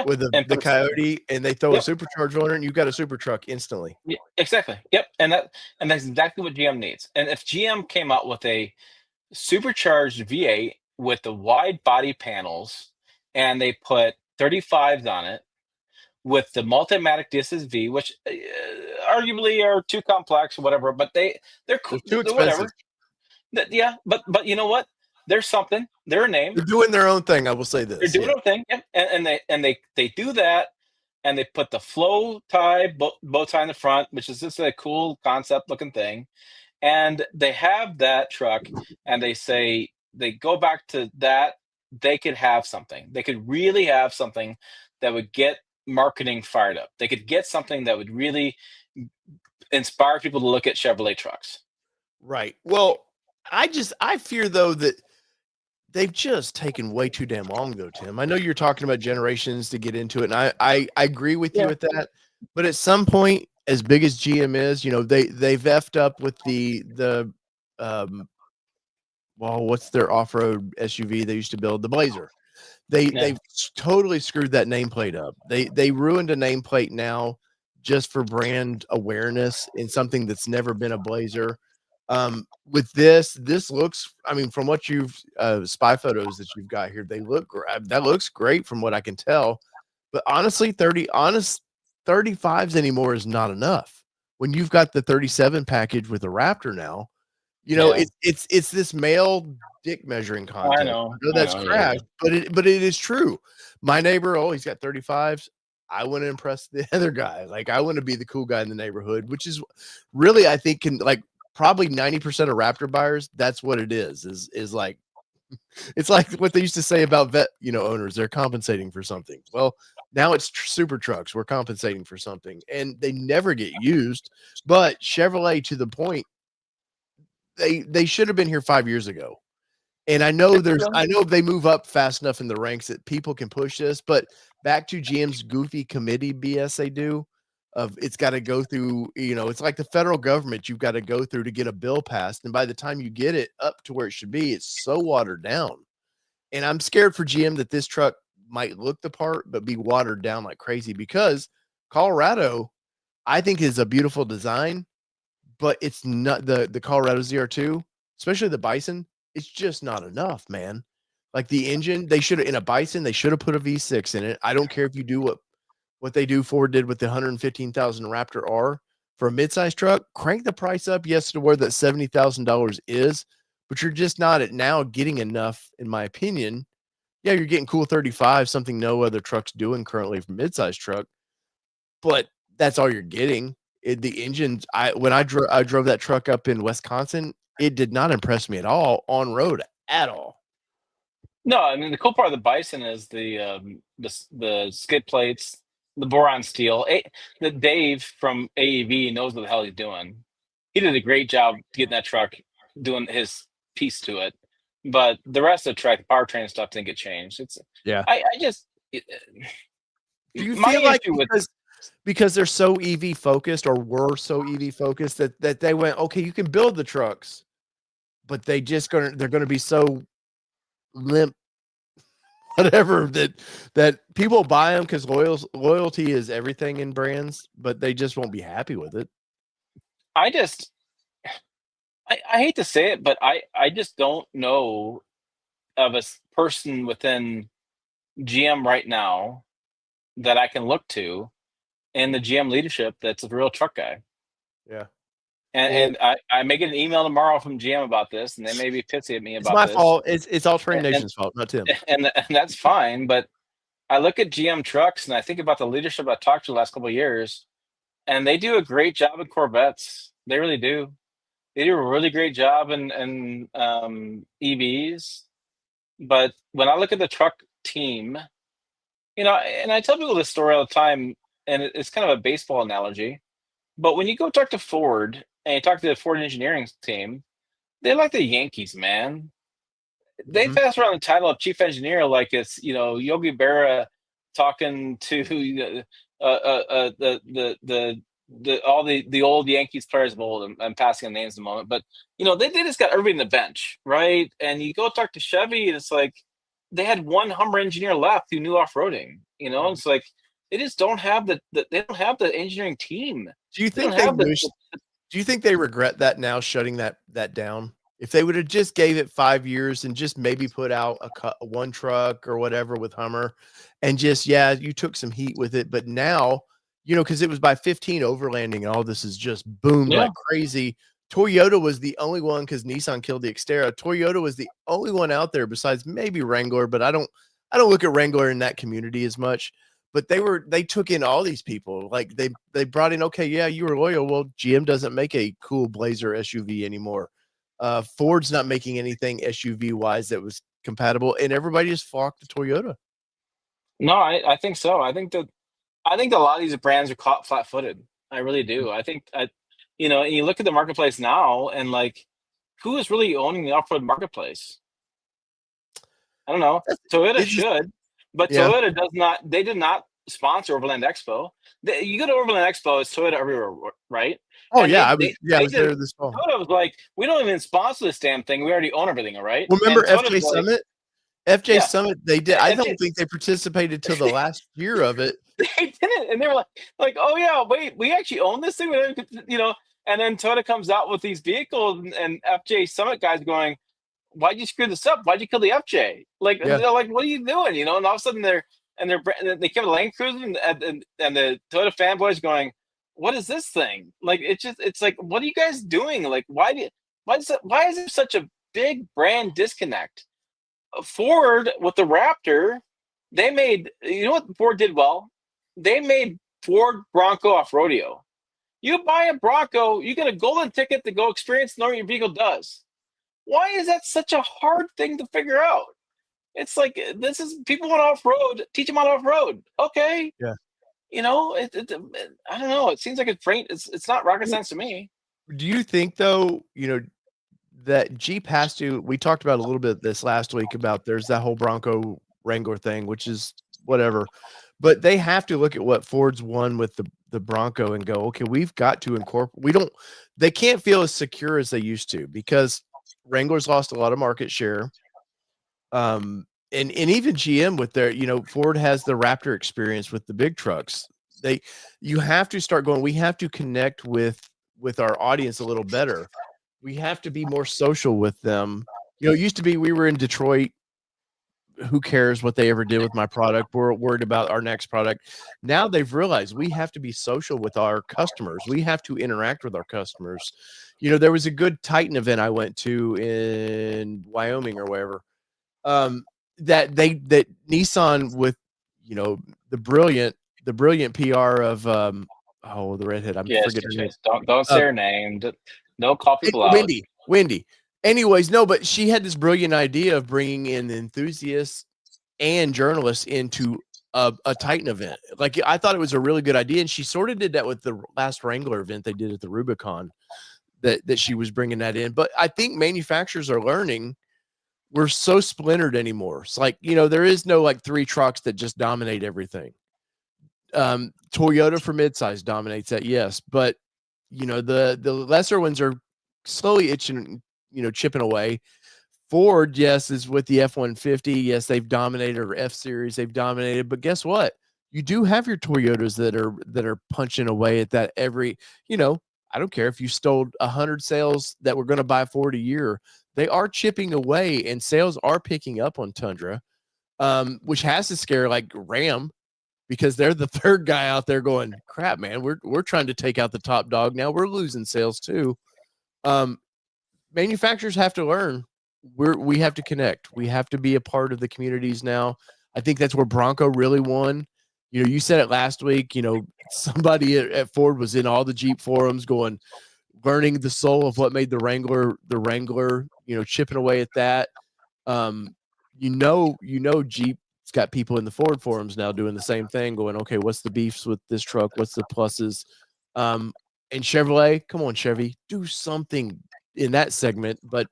with the Coyote, and they throw a supercharger on it, and you've got a super truck instantly. Yeah, exactly. Yep, and that's exactly what GM needs. And if GM came out with a supercharged V8 with the wide body panels, and they put 35s on it with the Multimatic DSSV, which arguably are too complex or whatever, but they're cool. Too expensive. Whatever. Yeah, but you know what? There's something. They're a name. They're doing their own thing. I will say this. They're doing their own thing, yeah. And they do that, and they put the flow tie bow tie in the front, which is just a cool concept looking thing, and they have that truck, and they say they go back to that. They could have something. They could really have something that would get marketing fired up. They could get something that would really inspire people to look at Chevrolet trucks. Right. Well, I fear though that they've just taken way too damn long though, Tim. I know you're talking about generations to get into it, and I agree with you with that. But at some point, as big as GM is, you know, they've effed up with the well, what's their off-road SUV they used to build? The Blazer. They've totally screwed that nameplate up. They ruined a nameplate now just for brand awareness in something that's never been a Blazer. With this looks, I mean, from what you've spy photos that you've got here, they look that looks great from what I can tell. But honestly, 35s anymore is not enough. When you've got the 37 package with a Raptor now, you know, it's this male dick measuring contest. I know that's crap, but it is true. My neighbor, he's got 35s. I want to impress the other guy. Like, I want to be the cool guy in the neighborhood, which is really, I think, can like probably 90% of Raptor buyers. That's what it is like, it's like what they used to say about vet, owners. They're compensating for something. Well, now it's super trucks. We're compensating for something, and they never get used. But Chevrolet, to the point, they should have been here 5 years ago. And I know they move up fast enough in the ranks that people can push this, but back to GM's goofy committee BS they do of it's got to go through, it's like the federal government you've got to go through to get a bill passed. And by the time you get it up to where it should be, it's so watered down. And I'm scared for GM that this truck might look the part, but be watered down like crazy, because Colorado, I think, is a beautiful design, but it's not the Colorado ZR2, especially the Bison. it's just not enough, man. Like the engine, they should have in a Bison, they should have put a V6 in it. I don't care if you do what they do Ford did with the 115,000 Raptor R for a midsize truck, crank the price up, yes, to where that $70,000 is, but you're just not at now getting enough, in my opinion. Yeah, you're getting cool 35, something no other truck's doing currently for midsize truck, but that's all you're getting. The engines, when I drove that truck up in Wisconsin, it did not impress me at all on road at all. No, I mean the cool part of the Bison is the skid plates, the boron steel. The Dave from AEV knows what the hell he's doing. He did a great job getting that truck, doing his piece to it. But the rest of the track, the powertrain stuff didn't get changed. Yeah. I just Do you my feel like issue with because they're so EV focused or were so EV focused that they went, okay, you can build the trucks, but they're gonna be so limp, whatever, that people buy them because loyalty is everything in brands, but they just won't be happy with it. I just I hate to say it, but I just don't know of a person within GM right now that I can look to in the GM leadership that's a real truck guy. Yeah. And I may get an email tomorrow from GM about this, and they may be pissy at me It's about my this. fault. It's All Terrain Nation's fault, not Tim. And that's fine. But I look at GM trucks and I think about the leadership I talked to the last couple of years, and they do a great job in Corvettes. They really do. They do a really great job in EVs. But when I look at the truck team, and I tell people this story all the time, and it's kind of a baseball analogy. But when you go talk to Ford and you talk to the Ford engineering team, they're like the Yankees, man. They pass around the title of chief engineer like it's Yogi Berra talking to all the old Yankees players of old. I'm passing on names in a moment, but they just got everybody in the bench, right? And you go talk to Chevy, and it's like they had one Hummer engineer left who knew off-roading. It's like they just don't have they don't have the engineering team. Do you think do you think they regret that now, shutting that down? If they would have just gave it 5 years and just maybe put out one truck or whatever with Hummer, and just, yeah, you took some heat with it, but now, because it was by 15 overlanding and all this is just boomed like crazy. Toyota was the only one, because Nissan killed the Xterra. Toyota was the only one out there besides maybe Wrangler, but I don't look at Wrangler in that community as much. But they took in all these people. Like they brought in, okay, yeah, you were loyal. Well, GM doesn't make a cool Blazer SUV anymore. Ford's not making anything SUV wise that was compatible, and everybody just flocked to Toyota. No, I think so. I think that a lot of these brands are caught flat-footed. I really do. I think and you look at the marketplace now, and like, who is really owning the off-road marketplace? I don't know. Toyota should, but Toyota does not. They did not sponsor Overland Expo. You go to Overland Expo, it's Toyota everywhere, right? Oh, and I was there this fall. Toyota was like, we don't even sponsor this damn thing. We already own everything, all right? Remember FJ Summit? FJ Summit, they did. I don't think they participated till the last year of it. They didn't, and they were like, oh yeah, wait, we actually own this thing, And then Toyota comes out with these vehicles, and FJ Summit guys going, why'd you screw this up? Why'd you kill the FJ? Like, they're like, what are you doing? And all of a sudden they came to Land Cruiser, and the Toyota fanboys going, what is this thing? Like, it's like, what are you guys doing? Like, why is there such a big brand disconnect? Ford with the Raptor, they made, what Ford did well? They made Ford Bronco off rodeo. You buy a Bronco, you get a golden ticket to go experience and know what your vehicle does. Why is that such a hard thing to figure out? It's like, this is, people want off-road, teach them on off-road. Okay. Yeah. I don't know. It seems like it's not rocket science to me. Do you think, though, that Jeep has to, we talked about a little bit this last week about there's that whole Bronco Wrangler thing, which is whatever, but they have to look at what Ford's won with the Bronco and go, okay, we've got to incorporate. They can't feel as secure as they used to, because Wrangler's lost a lot of market share. And even GM with their, Ford has the Raptor experience with the big trucks. You have to start going, we have to connect with our audience a little better. We have to be more social with them It used to be we were in Detroit. Who cares what they ever did with my product? We're worried about our next product. Now they've realized we have to be social with our customers. We have to interact with our customers. There was a good Titan event I went to in Wyoming or wherever. That Nissan with, the brilliant PR of the redhead. I'm Yes, forgetting her name. yes. Don't say her name. Don't call people out. Wendy. Anyways, no, but she had this brilliant idea of bringing in enthusiasts and journalists into a Titan event. Like, I thought it was a really good idea, and she sort of did that with the last Wrangler event they did at the Rubicon. That she was bringing that in, but I think manufacturers are learning we're so splintered anymore. It's like, there is no like 3 trucks that just dominate everything. Toyota for midsize dominates that, yes, but the lesser ones are slowly chipping away. Ford, yes, is with the F-150. Yes, they've dominated, or F Series, they've dominated. But guess what? You do have your Toyotas that are punching away at that every. I don't care if you stole 100 sales that were going to buy Ford a year. They are chipping away, and sales are picking up on Tundra, which has to scare like Ram, because they're the third guy out there going, crap, man, we're trying to take out the top dog. Now we're losing sales too. Manufacturers have to learn. We have to connect. We have to be a part of the communities now. I think that's where Bronco really won. You said it last week. Somebody at Ford was in all the Jeep forums learning the soul of what made the Wrangler, chipping away at that. Jeep's got people in the Ford forums now doing the same thing, going, okay, what's the beefs with this truck? What's the pluses? And Chevrolet, come on, Chevy, do something in that segment. But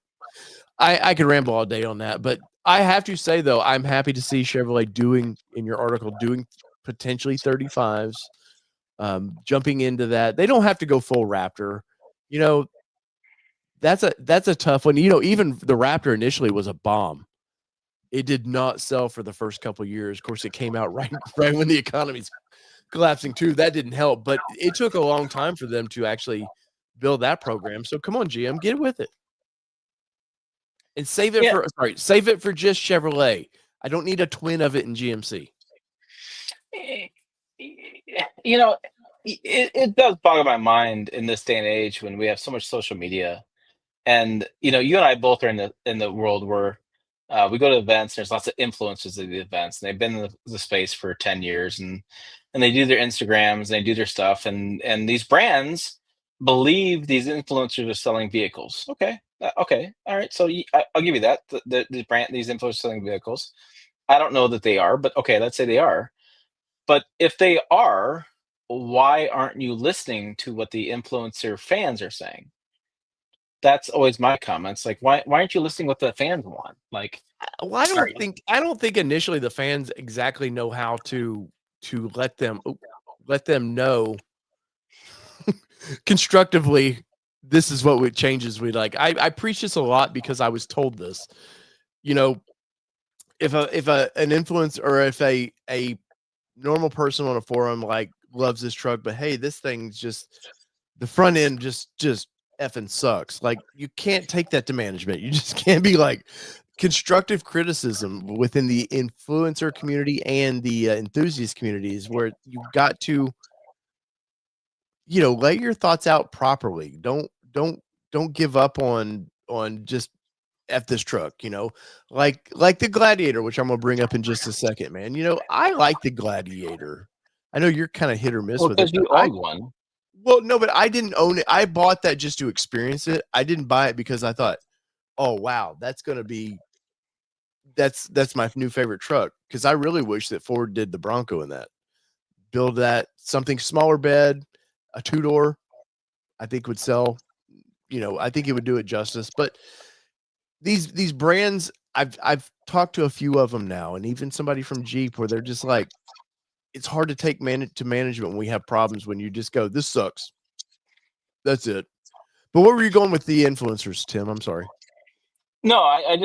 I could ramble all day on that. But I have to say, though, I'm happy to see Chevrolet doing potentially 35s, jumping into that. They don't have to go full Raptor. That's a tough one. Even the Raptor initially was a bomb. It did not sell for the first couple of years. Of course, it came out right when the economy's collapsing too. That didn't help, but it took a long time for them to actually build that program. So come on, GM, get with it. And save it for just Chevrolet. I don't need a twin of it in GMC. It does boggle my mind in this day and age when we have so much social media, and you and I both are in the world where we go to events. There's lots of influencers at the events, and they've been in the space for 10 years, and they do their Instagrams, and they do their stuff, and these brands believe these influencers are selling vehicles. Okay. Okay. All right. So I'll give you that. These influencers selling vehicles. I don't know that they are, but okay, let's say they are. But if they are, why aren't you listening to what the influencer fans are saying? That's always my comments. Like, why aren't you listening what the fans want? Like, well, I don't think initially the fans exactly know how to let them know constructively, this is what changes we like. I preach this a lot because I was told this. If an influencer, or if a normal person on a forum like loves this truck, but hey, this thing's just the front end just effing sucks. Like, you can't take that to management. You just can't be like, constructive criticism within the influencer community and the enthusiast communities, where you've got to lay your thoughts out properly. Don't give up on just F this truck, like the Gladiator, which I'm gonna bring up in just a second, man. I like the Gladiator. I know you're kind of hit or miss with it. Because you own one. Well, no, but I didn't own it. I bought that just to experience it. I didn't buy it because I thought, oh wow, that's my new favorite truck. Because I really wish that Ford did the Bronco in that. Build that something smaller bed, a 2-door, I think would sell. I think it would do it justice. But these brands, I've talked to a few of them now, and even somebody from Jeep, where they're just like, it's hard to take to management when we have problems, when you just go, this sucks. That's it. But where were you going with the influencers, Tim? I'm sorry. No, I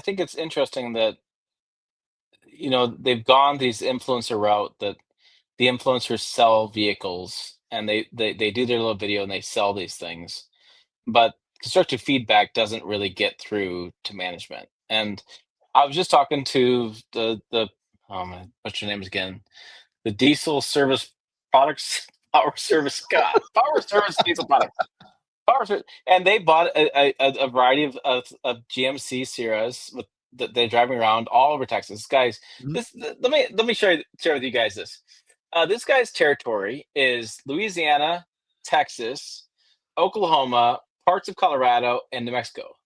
think it's interesting that they've gone these influencer route, that the influencers sell vehicles, and they do their little video and they sell these things. But constructive feedback doesn't really get through to management. And I was just talking to the oh man, what's your name again? The diesel service products, power service, God, power service diesel products. And they bought a variety of GMC Sierras that they're driving around all over Texas. Guys, let me share with you guys this. This guy's territory is Louisiana, Texas, Oklahoma, parts of Colorado, and New Mexico.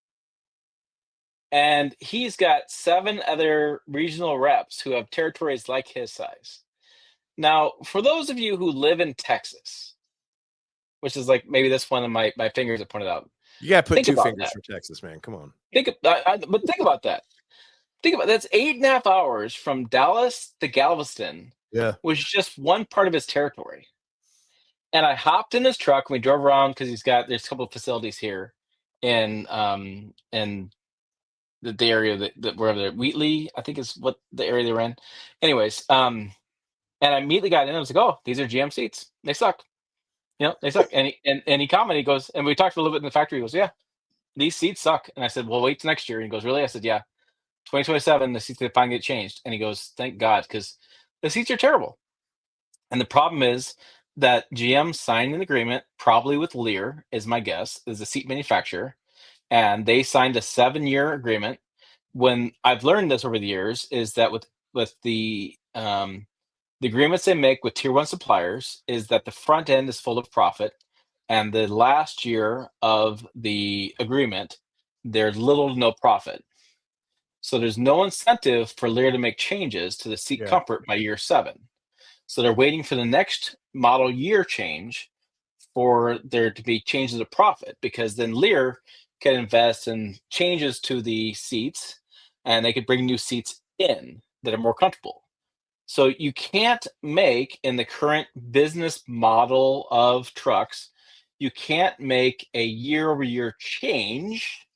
And he's got 7 other regional reps who have territories like his size. Now, for those of you who live in Texas, which is like maybe that's one of my fingers that pointed out. You got to put Think 2 about fingers that. for Texas, man. Come on. But think about that. That's 8.5 hours from Dallas to Galveston. Yeah. Which is just one part of his territory. And I hopped in his truck and we drove around because there's a couple of facilities here in the area that wherever they're Wheatley, I think is what the area they were in. Anyways, and I immediately got in and I was like, oh, these are GM seats. They suck. They suck. And he commented, he goes, and we talked a little bit in the factory. He goes, yeah, these seats suck. And I said, well, wait till next year. And he goes, really? I said, yeah, 2027, the seats that finally get changed. And he goes, thank God, because the seats are terrible. And the problem is that GM signed an agreement, probably with Lear, is my guess, is the seat manufacturer. And they signed a 7-year agreement. When I've learned this over the years is that with the agreements they make with tier 1 suppliers is that the front end is full of profit, and the last year of the agreement, there's little to no profit. So there's no incentive for Lear to make changes to the seat comfort by year 7. So they're waiting for the next model year change for there to be changes of profit, because then Lear can invest in changes to the seats and they could bring new seats in that are more comfortable. So you can't make, in the current business model of trucks, you can't make a year-over-year change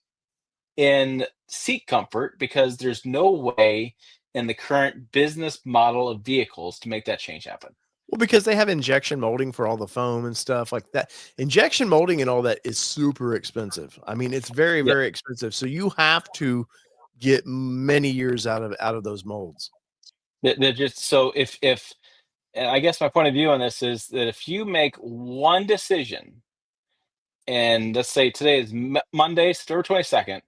in seat comfort because there's no way in the current business model of vehicles to make that change happen. Well, because they have injection molding for all the foam and stuff like that. Injection molding and all that is super expensive. I mean, it's very, very expensive. So you have to get many years out of those molds. They're just so if and I guess my point of view on this is that if you make one decision, and let's say today is Monday, September 22nd,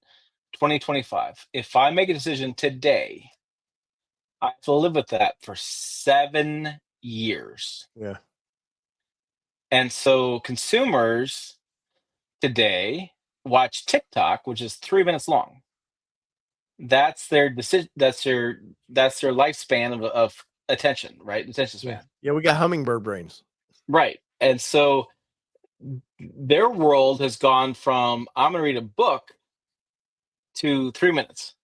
2025. If I make a decision today, I have to live with that for 7 years. Yeah. And so consumers today watch TikTok, which is 3 minutes long. That's their decision. That's their lifespan of attention, right? Attention span. Yeah, we got hummingbird brains. Right. And so their world has gone from I'm going to read a book to 3 minutes.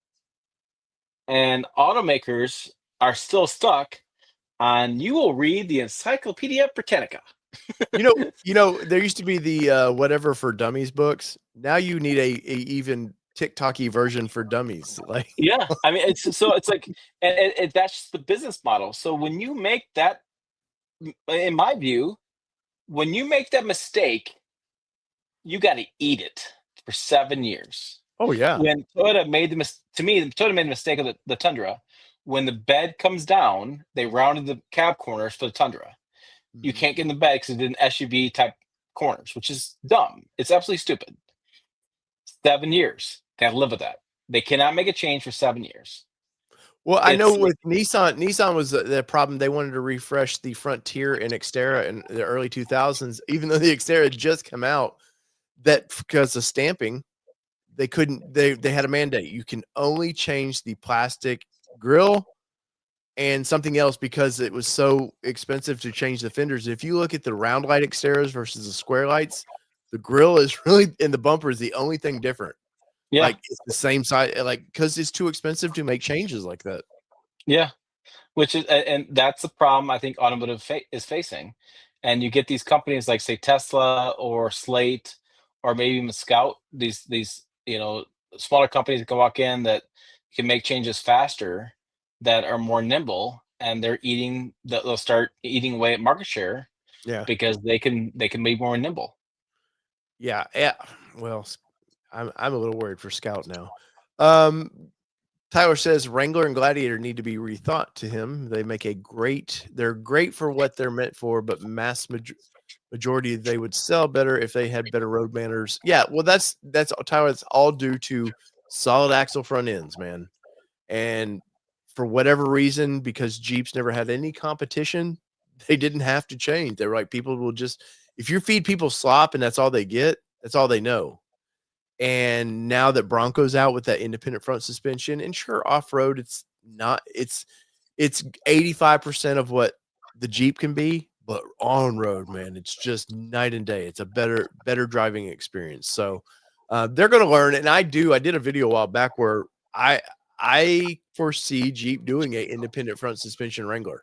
And automakers are still stuck on you will read the Encyclopedia Britannica. you know, there used to be the whatever for dummies books. Now you need a even TikTok-y version for dummies. Like, yeah, I mean, it's like, and that's the business model. So when you make that, in my view, when you make that mistake, you got to eat it for 7 years. Oh yeah. When Toyota made Toyota made the mistake of the Tundra. When the bed comes down, they rounded the cab corners for the Tundra. You can't get in the bed because it did an SUV type corners, which is dumb. It's absolutely stupid. 7 years. They have to live with that. They cannot make a change for 7 years. Well, I know with Nissan was the problem. They wanted to refresh the Frontier and Xterra in the early 2000s, even though the Xterra had just come out. That because of stamping, they couldn't. They had a mandate. You can only change the plastic grille and something else because it was so expensive to change the fenders. If you look at the round light Xteras versus the square lights, the grille is really, and the bumper is the only thing different. Yeah, like it's the same size, like because it's too expensive to make changes like that. Yeah, which is, and that's the problem I think automotive is facing. And you get these companies like say Tesla or Slate or maybe even Scout. These smaller companies that can walk in that can make changes faster, that are more nimble, and they'll start eating away at market share. Yeah, because they can be more nimble. Yeah. Well, I'm a little worried for Scout now. Tyler says Wrangler and Gladiator need to be rethought to him. They're great for what they're meant for, but majority they would sell better if they had better road manners. Yeah, well, that's Tyler. It's all due to solid axle front ends, man. And for whatever reason, because Jeeps never had any competition, they didn't have to change. They were like, people will just, if you feed people slop and that's all they get, that's all they know. And now that Bronco's out with that independent front suspension, and sure, off-road, it's 85% of what the Jeep can be, but on road, man, it's just night and day. It's a better driving experience. So they're going to learn. And I did a video a while back where I foresee Jeep doing a independent front suspension Wrangler.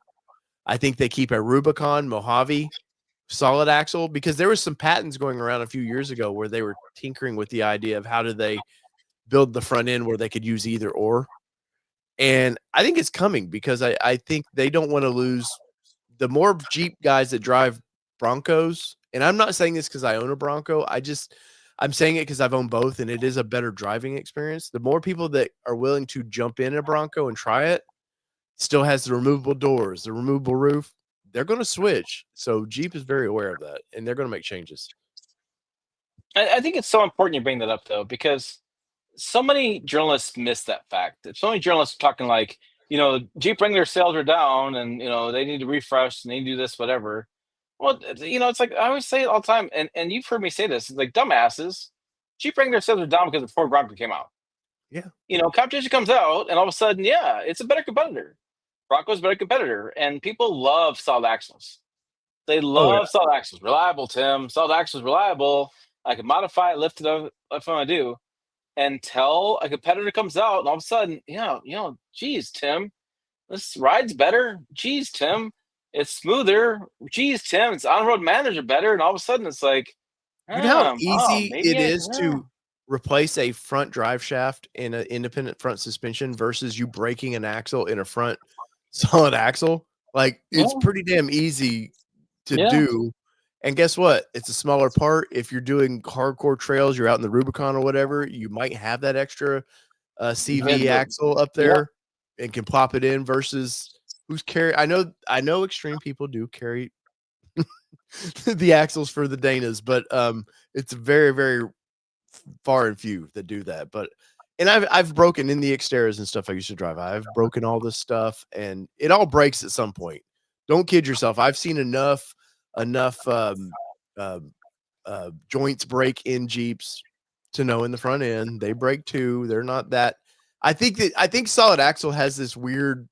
I think they keep a Rubicon Mojave solid axle, because there was some patents going around a few years ago where they were tinkering with the idea of how do they build the front end where they could use either or. And I think it's coming, because I think they don't want to lose the more Jeep guys that drive Broncos. And I'm not saying this because I own a Bronco. I'm saying it because I've owned both, and it is a better driving experience. The more people that are willing to jump in a Bronco and try it, still has the removable doors, the removable roof, they're going to switch. So Jeep is very aware of that, and they're going to make changes. I think it's so important you bring that up, though, because so many journalists miss that fact. So many journalists are talking like, Jeep Wrangler sales are down, and they need to refresh, and they need to do this, whatever. Well, it's like I always say it all the time, and you've heard me say this. It's like, dumbasses, Jeep Wrangler sales are down because the Ford Bronco came out. Yeah. Competition comes out, and all of a sudden, yeah, it's a better competitor. Bronco's a better competitor, and people love solid axles. They love solid axles. Reliable, Tim. Solid axles, reliable. I can modify it, lift it up if I want to do. Until a competitor comes out, and all of a sudden, geez, Tim, this ride's better. Geez, Tim, it's smoother. Geez, Tim, its on-road manners are better. And all of a sudden, it's like, you know how easy it is to replace a front drive shaft in an independent front suspension versus you breaking an axle in a front solid axle? Like, it's pretty damn easy to do. And guess what? It's a smaller part. If you're doing hardcore trails, you're out in the Rubicon or whatever, you might have that extra CV axle up there and can plop it in versus who's carry. I know extreme people do carry the axles for the Danas, but it's very, very far and few that do that. But and I've broken in the Xteras and stuff I used to drive. I've broken all this stuff, and it all breaks at some point. Don't kid yourself. I've seen enough joints break in Jeeps to know in the front end they break too. They're not that. I think solid axle has this weird,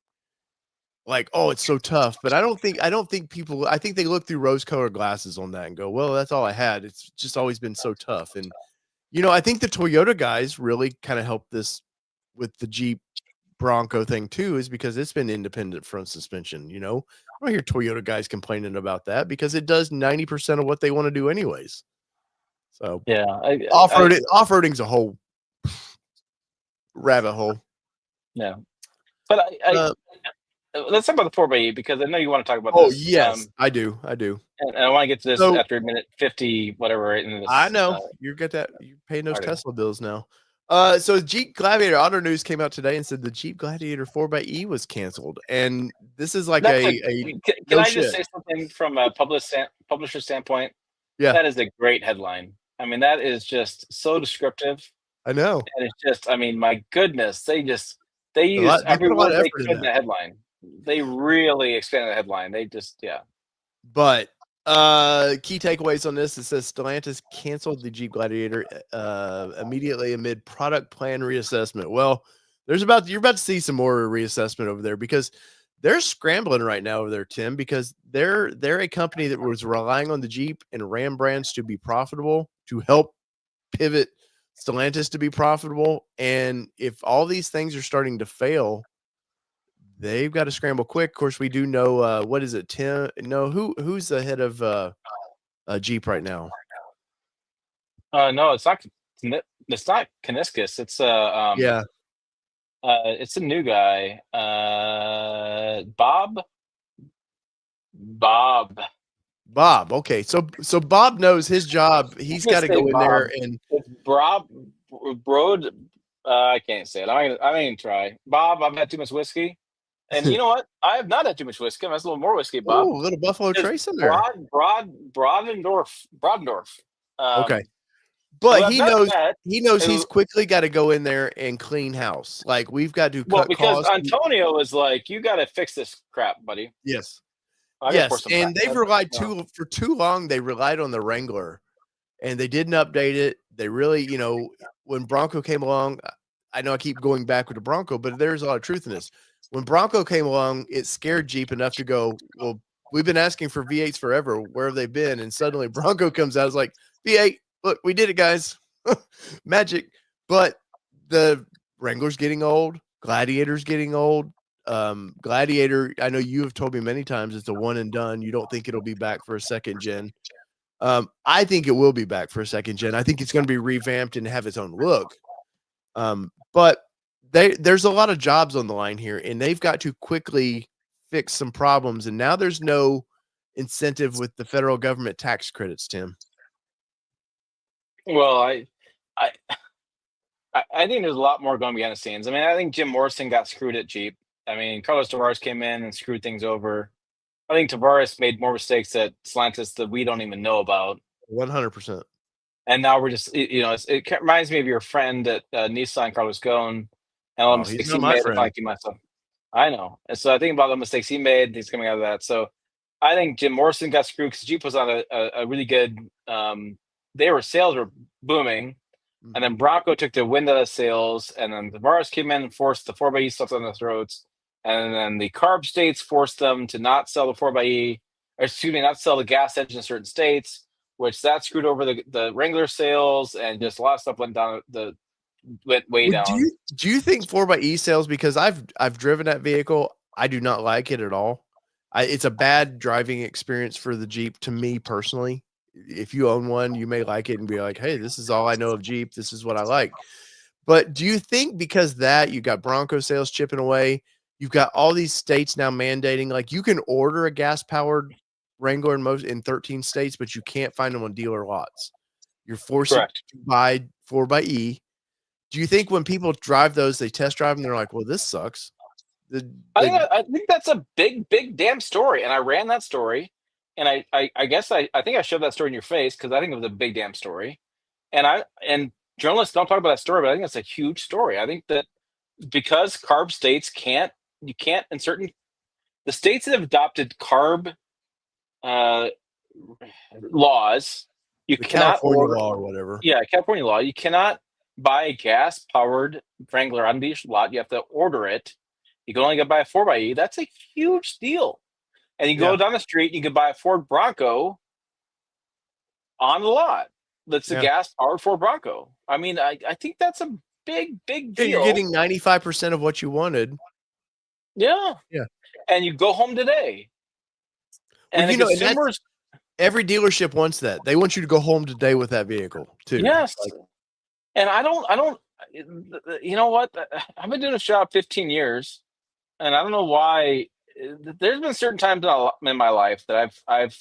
like, oh, it's so tough, but I don't think people, I think they look through rose-colored glasses on that and go, well, that's all I had. It's just always been so tough. And I think the Toyota guys really kind of helped this with the Jeep Bronco thing too, is because it's been independent front suspension. I don't hear Toyota guys complaining about that because it does 90% of what they want to do anyways. So yeah, off-roading's a whole rabbit hole. Yeah, but let's talk about the 4xe because I know you want to talk about this. Oh yes, I do. And I want to get to this after a minute 50, whatever. Right into this, I know you get that. You're paying those Tesla bills now. So Jeep Gladiator Auto News came out today and said the Jeep Gladiator 4xe was canceled, and this is like can I just say something from a publisher standpoint? Yeah, that is a great headline. I mean, that is just so descriptive. I know, and it's just, I mean, my goodness, they used every word they could in the headline. They really expanded the headline. They just, But key takeaways on this: it says Stellantis canceled the Jeep Gladiator immediately amid product plan reassessment. Well, you're about to see some more reassessment over there because they're scrambling right now over there, Tim, because they're a company that was relying on the Jeep and Ram brands to be profitable, to help pivot Stellantis to be profitable. And if all these things are starting to fail, they've got to scramble quick. Of course, we do know what is it, Tim? No, who's the head of Jeep right now? No, it's not. It's not Kaniskis. It's it's a new guy. Bob. Okay, so Bob knows his job. He's got to go in there and Bob Broad. I can't say it. I ain't gonna try. Bob, I've had too much whiskey. And you know what? I have not had too much whiskey. I've had a little more whiskey, Bob. Oh, a little Buffalo It's Trace in there. Brodendorf. Okay. Who But I've not met. he knows he's quickly got to go in there and clean house. Like we've got to Well, cut because costs. Antonio was like, "You got to fix this crap, buddy." Yes. I gotta pour Yes. some And crap. they've relied for too long. They relied on the Wrangler and they didn't update it. They really, when Bronco came along, I know I keep going back with the Bronco, but there's a lot of truth in this. When Bronco came along, it scared Jeep enough to go, well, we've been asking for V8s forever. Where have they been? And suddenly Bronco comes out. It's like, V8, look, we did it, guys. Magic. But the Wrangler's getting old. Gladiator's getting old. Gladiator, I know you have told me many times it's a one and done. You don't think it'll be back for a second gen. I think it will be back for a second gen. I think it's going to be revamped and have its own look. But there's a lot of jobs on the line here, and they've got to quickly fix some problems. And now there's no incentive with the federal government tax credits, Tim. Well, I think there's a lot more going behind the scenes. I mean, I think Jim Morrison got screwed at Jeep. I mean, Carlos Tavares came in and screwed things over. I think Tavares made more mistakes at Stellantis that we don't even know about. 100%. And now we're just, it reminds me of your friend at Nissan, Carlos Ghosn, and all the mistakes he made. Myself. I know. And so I think about the mistakes he made. He's coming out of that. So I think Jim Morrison got screwed because Jeep was on a really good. Sales were booming, and then Bronco took the wind out of sales, and then Tavares came in and forced the 4xe stuff on their throats, and then the CARB states forced them to not sell the 4xe, or excuse me, not sell the gas engine in certain states, which that screwed over the Wrangler sales, and just a lot of stuff went way down. Do you think 4xe sales, because I've driven that vehicle, I do not like it at all. It's a bad driving experience for the Jeep to me personally. If you own one, you may like it and be like, hey, this is all I know of Jeep. This is what I like. But do you think because that you got Bronco sales chipping away, you've got all these states now mandating, like you can order a gas powered Wrangler in 13 states, but you can't find them on dealer lots. You're forced to buy 4xe. Do you think when people drive those, they test drive them, they're like, well, this sucks? I think that's a big damn story. And I ran that story. And I guess I think I shoved that story in your face because I think it was a big damn story. And journalists don't talk about that story, but I think that's a huge story. I think that because CARB states you can't in certain the states that have adopted CARB laws, you cannot California law or whatever. Yeah, California law. You cannot buy a gas powered Wrangler on the lot. You have to order it. You can only go buy a 4xe. That's a huge deal. And you go down the street, and you can buy a Ford Bronco on the lot. That's a gas-powered Ford Bronco. I mean, I think that's a big deal. You're getting 95% of what you wanted. Yeah. And you go home today. And consumers, every dealership wants that. They want you to go home today with that vehicle too. Yes. And I don't. You know what? I've been doing this job 15 years, and I don't know why. There's been certain times in my life that I've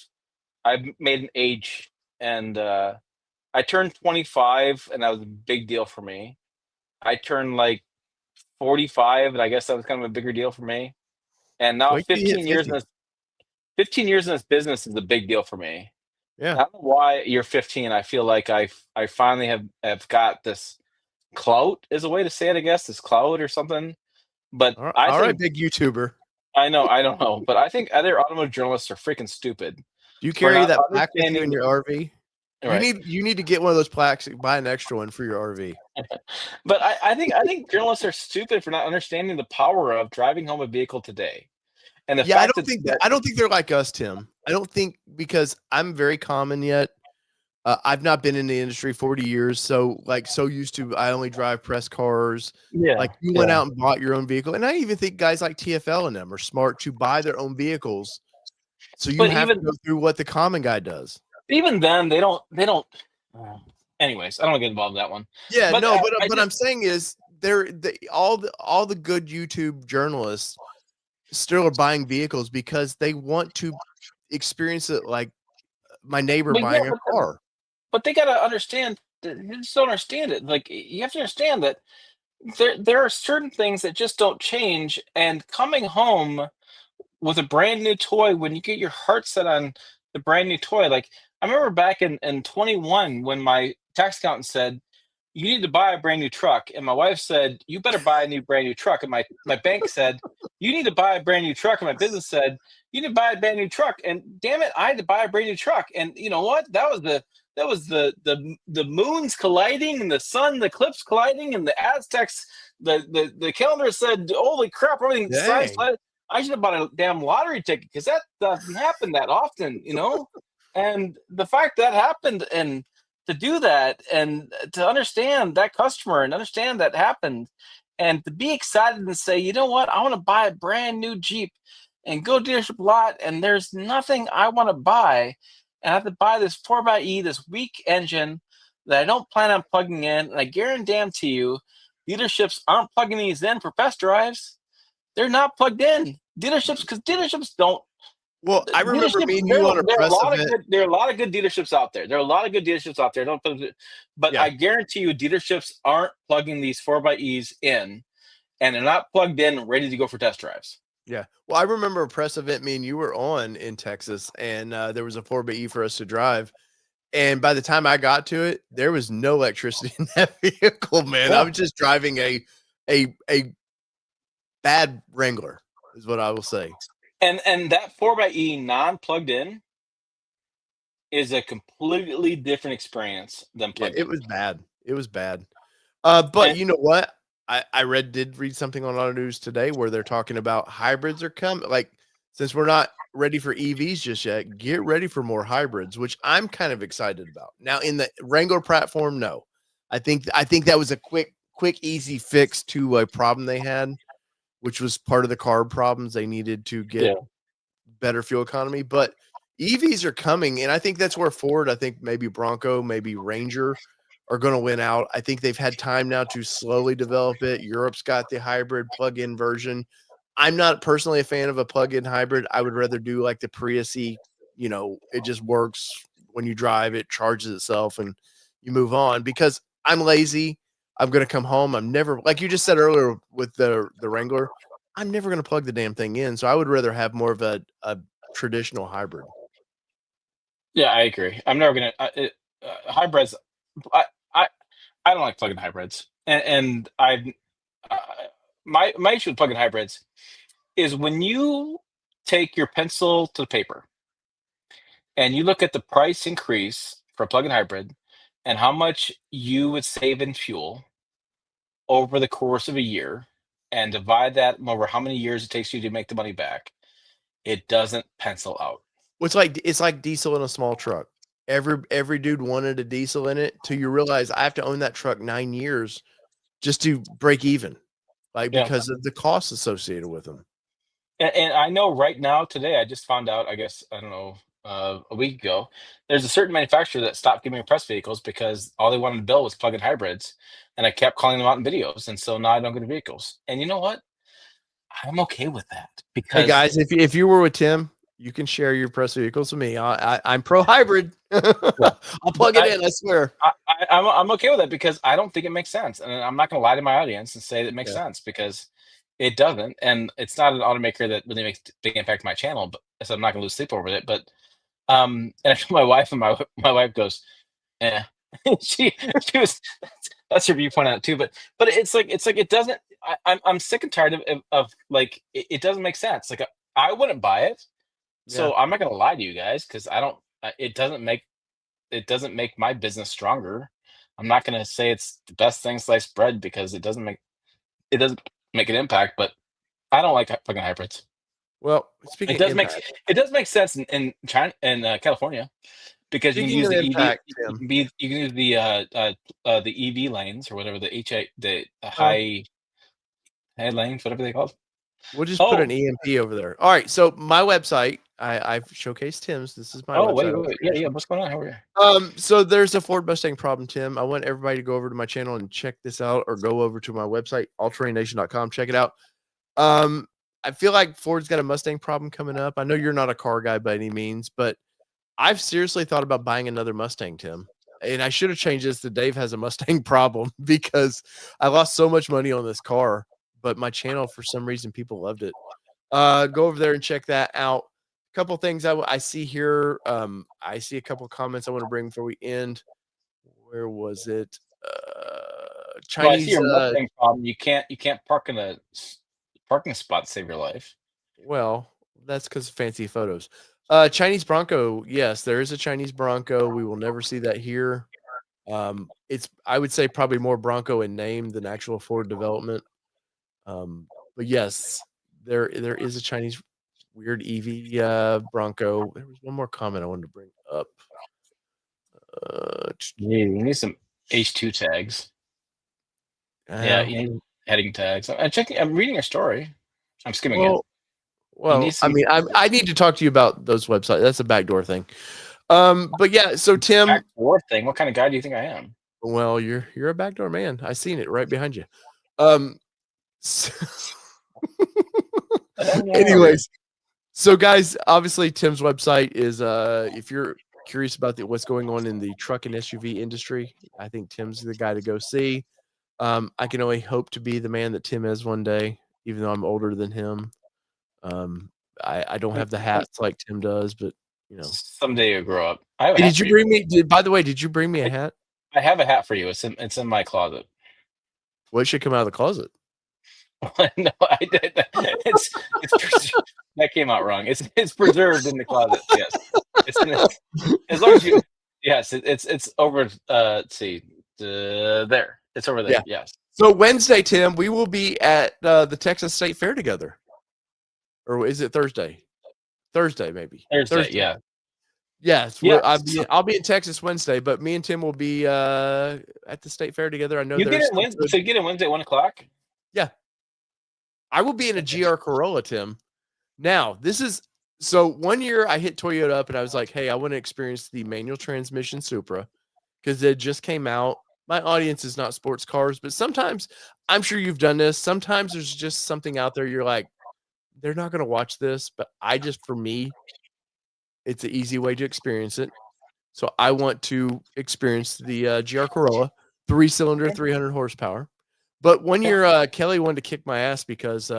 made an age, and I turned 25, and that was a big deal for me. I turned like 45, and I guess that was kind of a bigger deal for me. And now 15 years in this business is a big deal for me. Yeah, I don't know why you're 15. I feel like I finally have got this clout, is a way to say it, I guess, this clout or something. But all right, big YouTuber. I know, I don't know, but I think other automotive journalists are freaking stupid. Do you carry that plaque with you in your RV? Right. You need to get one of those plaques, buy an extra one for your RV. But I think journalists are stupid for not understanding the power of driving home a vehicle today. And I don't think they're like us, Tim. I don't think, because I'm very common yet. I've not been in the industry 40 years, so used to, I only drive press cars. Yeah, like you went out and bought your own vehicle, and I even think guys like TFL and them are smart to buy their own vehicles. So you have to go through what the common guy does. Even then, they don't. Anyways, I don't want to get involved in that one. Yeah, but I'm saying is all the good YouTube journalists still are buying vehicles because they want to experience it like my neighbor buying a car. But they got to understand, you just don't understand it. Like, you have to understand that there are certain things that just don't change. And coming home with a brand new toy, when you get your heart set on the brand new toy, like I remember back in 21 when my tax accountant said, "You need to buy a brand new truck," and my wife said, "You better buy a brand new truck," and my bank said, "You need to buy a brand new truck," and my business said, "You need to buy a brand new truck," and damn it, I had to buy a brand new truck. And you know what? That was the moons colliding and the sun, the eclipse colliding, and the Aztecs. The calendar said, "Holy crap! Everything size." Dang. I should have bought a damn lottery ticket because that doesn't happen that often, you know. And the fact that happened, and to do that, and to understand that customer, and understand that happened, and to be excited and say, you know what, I want to buy a brand new Jeep, and go to dealership lot, and there's nothing I want to buy, and I have to buy this 4xe, this weak engine that I don't plan on plugging in, and I guarantee you, dealerships aren't plugging these in for test drives. They're not plugged in. Dealerships, because dealerships don't. Well, I remember Dealerships, me and you on a there are a press lot of event. good. There are a lot of good dealerships out there. There are a lot of good dealerships out there. Don't put it, but Yeah. I guarantee you, dealerships aren't plugging these 4xe in, and they're not plugged in, ready to go for test drives. Yeah. Well, I remember a press event me and you were on in Texas, and there was a 4xe for us to drive. And by the time I got to it, there was no electricity in that vehicle, man. I Yeah, was just driving a bad Wrangler, is what I will say. and that 4xe non-plugged in is a completely different experience than Yeah, plugged it in. was bad. It was bad. But And you know what? I did read something on Auto News today where they're talking about hybrids are coming. Like, since we're not ready for EVs just yet, get ready for more hybrids, which I'm kind of excited about. Now, in the Wrangler platform, no. I think that was a quick, easy fix to a problem they had, which was part of the carb problems. They needed to get yeah, better fuel economy, but EVs are coming, and I think that's where Ford, I think maybe Bronco, maybe Ranger are going to win out. I think they've had time now to slowly develop it. Europe's got the hybrid plug-in version. I'm not personally a fan of a plug-in hybrid. I would rather do like the Prius-y, it just works when you drive, it charges itself and you move on because I'm lazy. I'm going to come home. I'm never, like you just said earlier with the Wrangler, I'm never going to plug the damn thing in. So I would rather have more of a traditional hybrid. yeah, I agree. I'm never gonna hybrids. I, I I don't like plug-in hybrids, and I've uh, my issue with plug-in hybrids is when you take your pencil to the paper and you look at the price increase for a plug-in hybrid and how much you would save in fuel over the course of a year and divide that over how many years it takes you to make the money back, it doesn't pencil out. Well, it's like diesel in a small truck. Every dude wanted a diesel in it till you realize I have to own that truck 9 years just to break even, like Yeah. because of the costs associated with them. And I know right now, today, I just found out, I guess, I don't know, a week ago, there's a certain manufacturer that stopped giving me press vehicles because all they wanted to build was plug-in hybrids. And I kept calling them out in videos. And so now I don't get the vehicles. And you know what? I'm okay with that Hey because guys, if you were with Tim, you can share your press vehicles with me. I'm pro hybrid. yeah, I'll but plug it in. I swear. I'm okay with that because I don't think it makes sense. And I'm not going to lie to my audience and say that it makes Yeah. sense because it doesn't. And it's not an automaker that really makes a big impact on my channel, but so I'm not going to lose sleep over it. But and I told my wife, and my wife goes, "Yeah." She was that's her viewpoint on it too. But it's like it doesn't. I'm sick and tired of like it doesn't make sense. Like I wouldn't buy it, Yeah. so I'm not gonna lie to you guys because I don't. It doesn't make my business stronger. I'm not gonna say it's the best thing sliced bread because it doesn't make an impact. But I don't like fucking hybrids. Well, It speaking of does make impact, it does make sense in China and California. Because you can speaking use of the EV, impact, Tim. you can use the EV lanes or whatever the Uh, high lanes, whatever they called. we'll just put an Oh, EMP over there. All right. So my website, I've showcased Tim's. This is my oh, wait, website. wait, wait, yeah, yeah. What's going on? How are you? So there's a Ford Mustang problem, Tim. I want everybody to go over to my channel and check this out, or go over to my website, allterrainnation.com. Check it out. Um, I feel like Ford's got a Mustang problem coming up. I know you're not a car guy by any means, but I've seriously thought about buying another Mustang, Tim. and I should have changed this to Dave has a Mustang problem because I lost so much money on this car, but my channel, for some reason, people loved it. Go over there and check that out. A couple things I see here. I see a couple comments I want to bring before we end. Where was it? Well, I see Chinese. your Mustang problem. You can't park in a parking spot to save your life. Well, that's because of fancy photos. Chinese Bronco. Yes, there is a Chinese Bronco. We will never see that here. It's, I would say, probably more Bronco in name than actual Ford development. But yes, there is a Chinese weird EV Bronco. There was one more comment I wanted to bring up. You need some H2 tags. Yeah, you need heading tags. I'm reading your story. I'm skimming it. Well, I mean, I need to talk to you about those websites. That's a backdoor thing. But yeah, so Tim, backdoor thing. What kind of guy do you think I am? Well, you're a backdoor man. I seen it right behind you. So anyways, so guys, obviously Tim's website is if you're curious about what's going on in the truck and SUV industry, I think Tim's the guy to go see. I can only hope to be the man that Tim is one day, even though I'm older than him. I don't have the hats like Tim does, but you know, someday you'll grow up. I have did you bring me? By the way, did you bring me a hat? I have a hat for you. It's in my closet. Well, it should come out of the closet. No, I did. It's that came out wrong. It's preserved in the closet. Yes, as long as you. Yes, it's over. Let's see, there. It's over there. Yeah. Yes. So Wednesday, Tim, we will be at the Texas State Fair together. Or is it Thursday? Thursday, maybe. Thursday. Yeah. Yes. I'll be in Texas Wednesday, but me and Tim will be at the State Fair together. I know you get in Wednesday. So you get in Wednesday at 1:00. Yeah. I will be in a GR Corolla, Tim. Now, this is so one year I hit Toyota up and I was like, hey, I want to experience the manual transmission Supra because it just came out. My audience is not sports cars, but sometimes I'm sure you've done this. Sometimes there's just something out there you're like, they're not going to watch this, but for me, it's an easy way to experience it. So I want to experience the GR Corolla, 3-cylinder, 300 horsepower. But one year, Kelly wanted to kick my ass because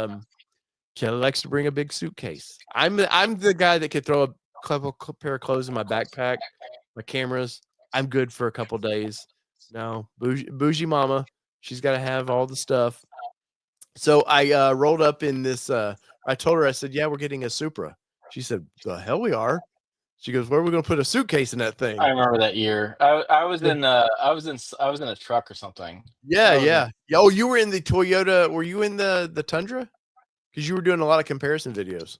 Kelly likes to bring a big suitcase. I'm the guy that could throw a couple pair of clothes in my backpack, my cameras. I'm good for a couple days. No, bougie mama, she's got to have all the stuff. So I rolled up in this. I told her, I said, yeah, we're getting a Supra. She said, the hell we are. She goes, where are we going to put a suitcase in that thing? I remember that year. I was in a truck or something. Yeah. Oh, you were in the Toyota. Were you in the Tundra? Because you were doing a lot of comparison videos.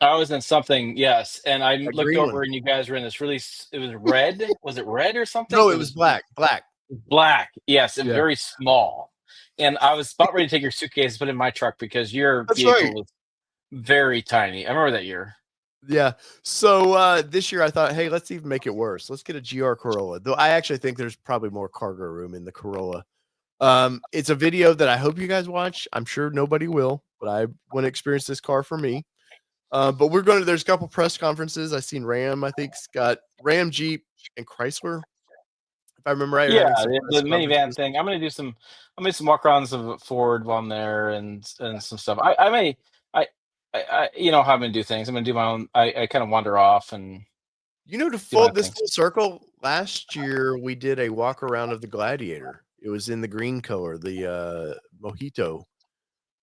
I was in something, yes. And I looked over and you guys were in this really, it was red. Was it red or something? No, it was black. Black. Yes. And very small. And I was about ready to take your suitcase and put it in my truck because your vehicle was very tiny. I remember that year. Yeah. So this year I thought, hey, let's even make it worse. Let's get a GR Corolla. Though I actually think there's probably more cargo room in the Corolla. It's a video that I hope you guys watch. I'm sure nobody will, but I want to experience this car for me. But there's a couple press conferences. I've seen Ram, I think got Ram, Jeep, and Chrysler. If I remember right. Yeah, the minivan thing. I'm gonna do some walk arounds of Ford while I'm there and some stuff. I you know how I'm gonna do things. I'm gonna do my own. I kind of wander off and. To full circle, last year we did a walk around of the Gladiator. It was in the green color, the Mojito,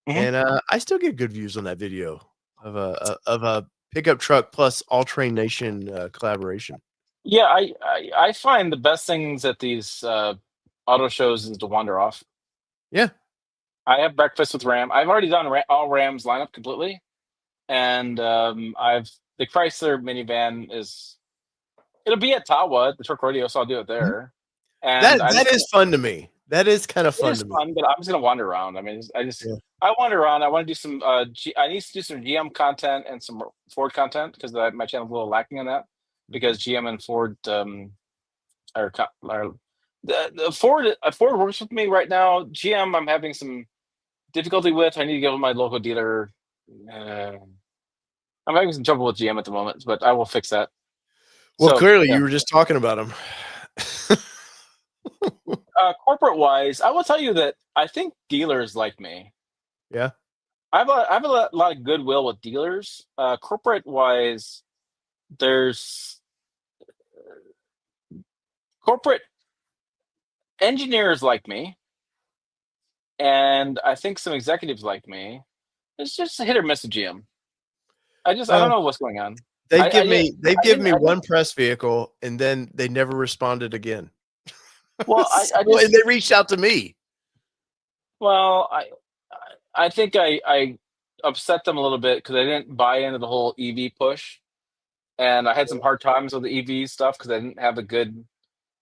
and I still get good views on that video of a pickup truck plus All-Terrain Nation collaboration. Yeah, I find the best things at these auto shows is to wander off. Yeah, I have breakfast with Ram. I've already done all Ram's lineup completely, and the Chrysler minivan it'll be at Tawa, the truck rodeo, so I'll do it there. And that is fun to me. That is kind of fun to me. But I'm just gonna wander around. I mean, I wander around. I want to do some. I need to do some GM content and some Ford content because my channel's a little lacking on that. Because GM and Ford are the Ford works with me right now. GM I'm having some difficulty with. I need to go to my local dealer. I'm having some trouble with GM at the moment, but I will fix that. Well, clearly you were just talking about them. Corporate wise, I will tell you that I think dealers like me. Yeah. I have a lot of goodwill with dealers. Corporate wise, there's corporate engineers like me, and I think some executives like me. It's just a hit or miss with GM. I don't Well, know what's going on. they've I given did me they've I given didn't me I didn't one press vehicle, and then they never responded again. well I So, and just they reached out to me. well I think I upset them a little bit because I didn't buy into the whole EV push, and I had some hard times with the EV stuff because I didn't have a good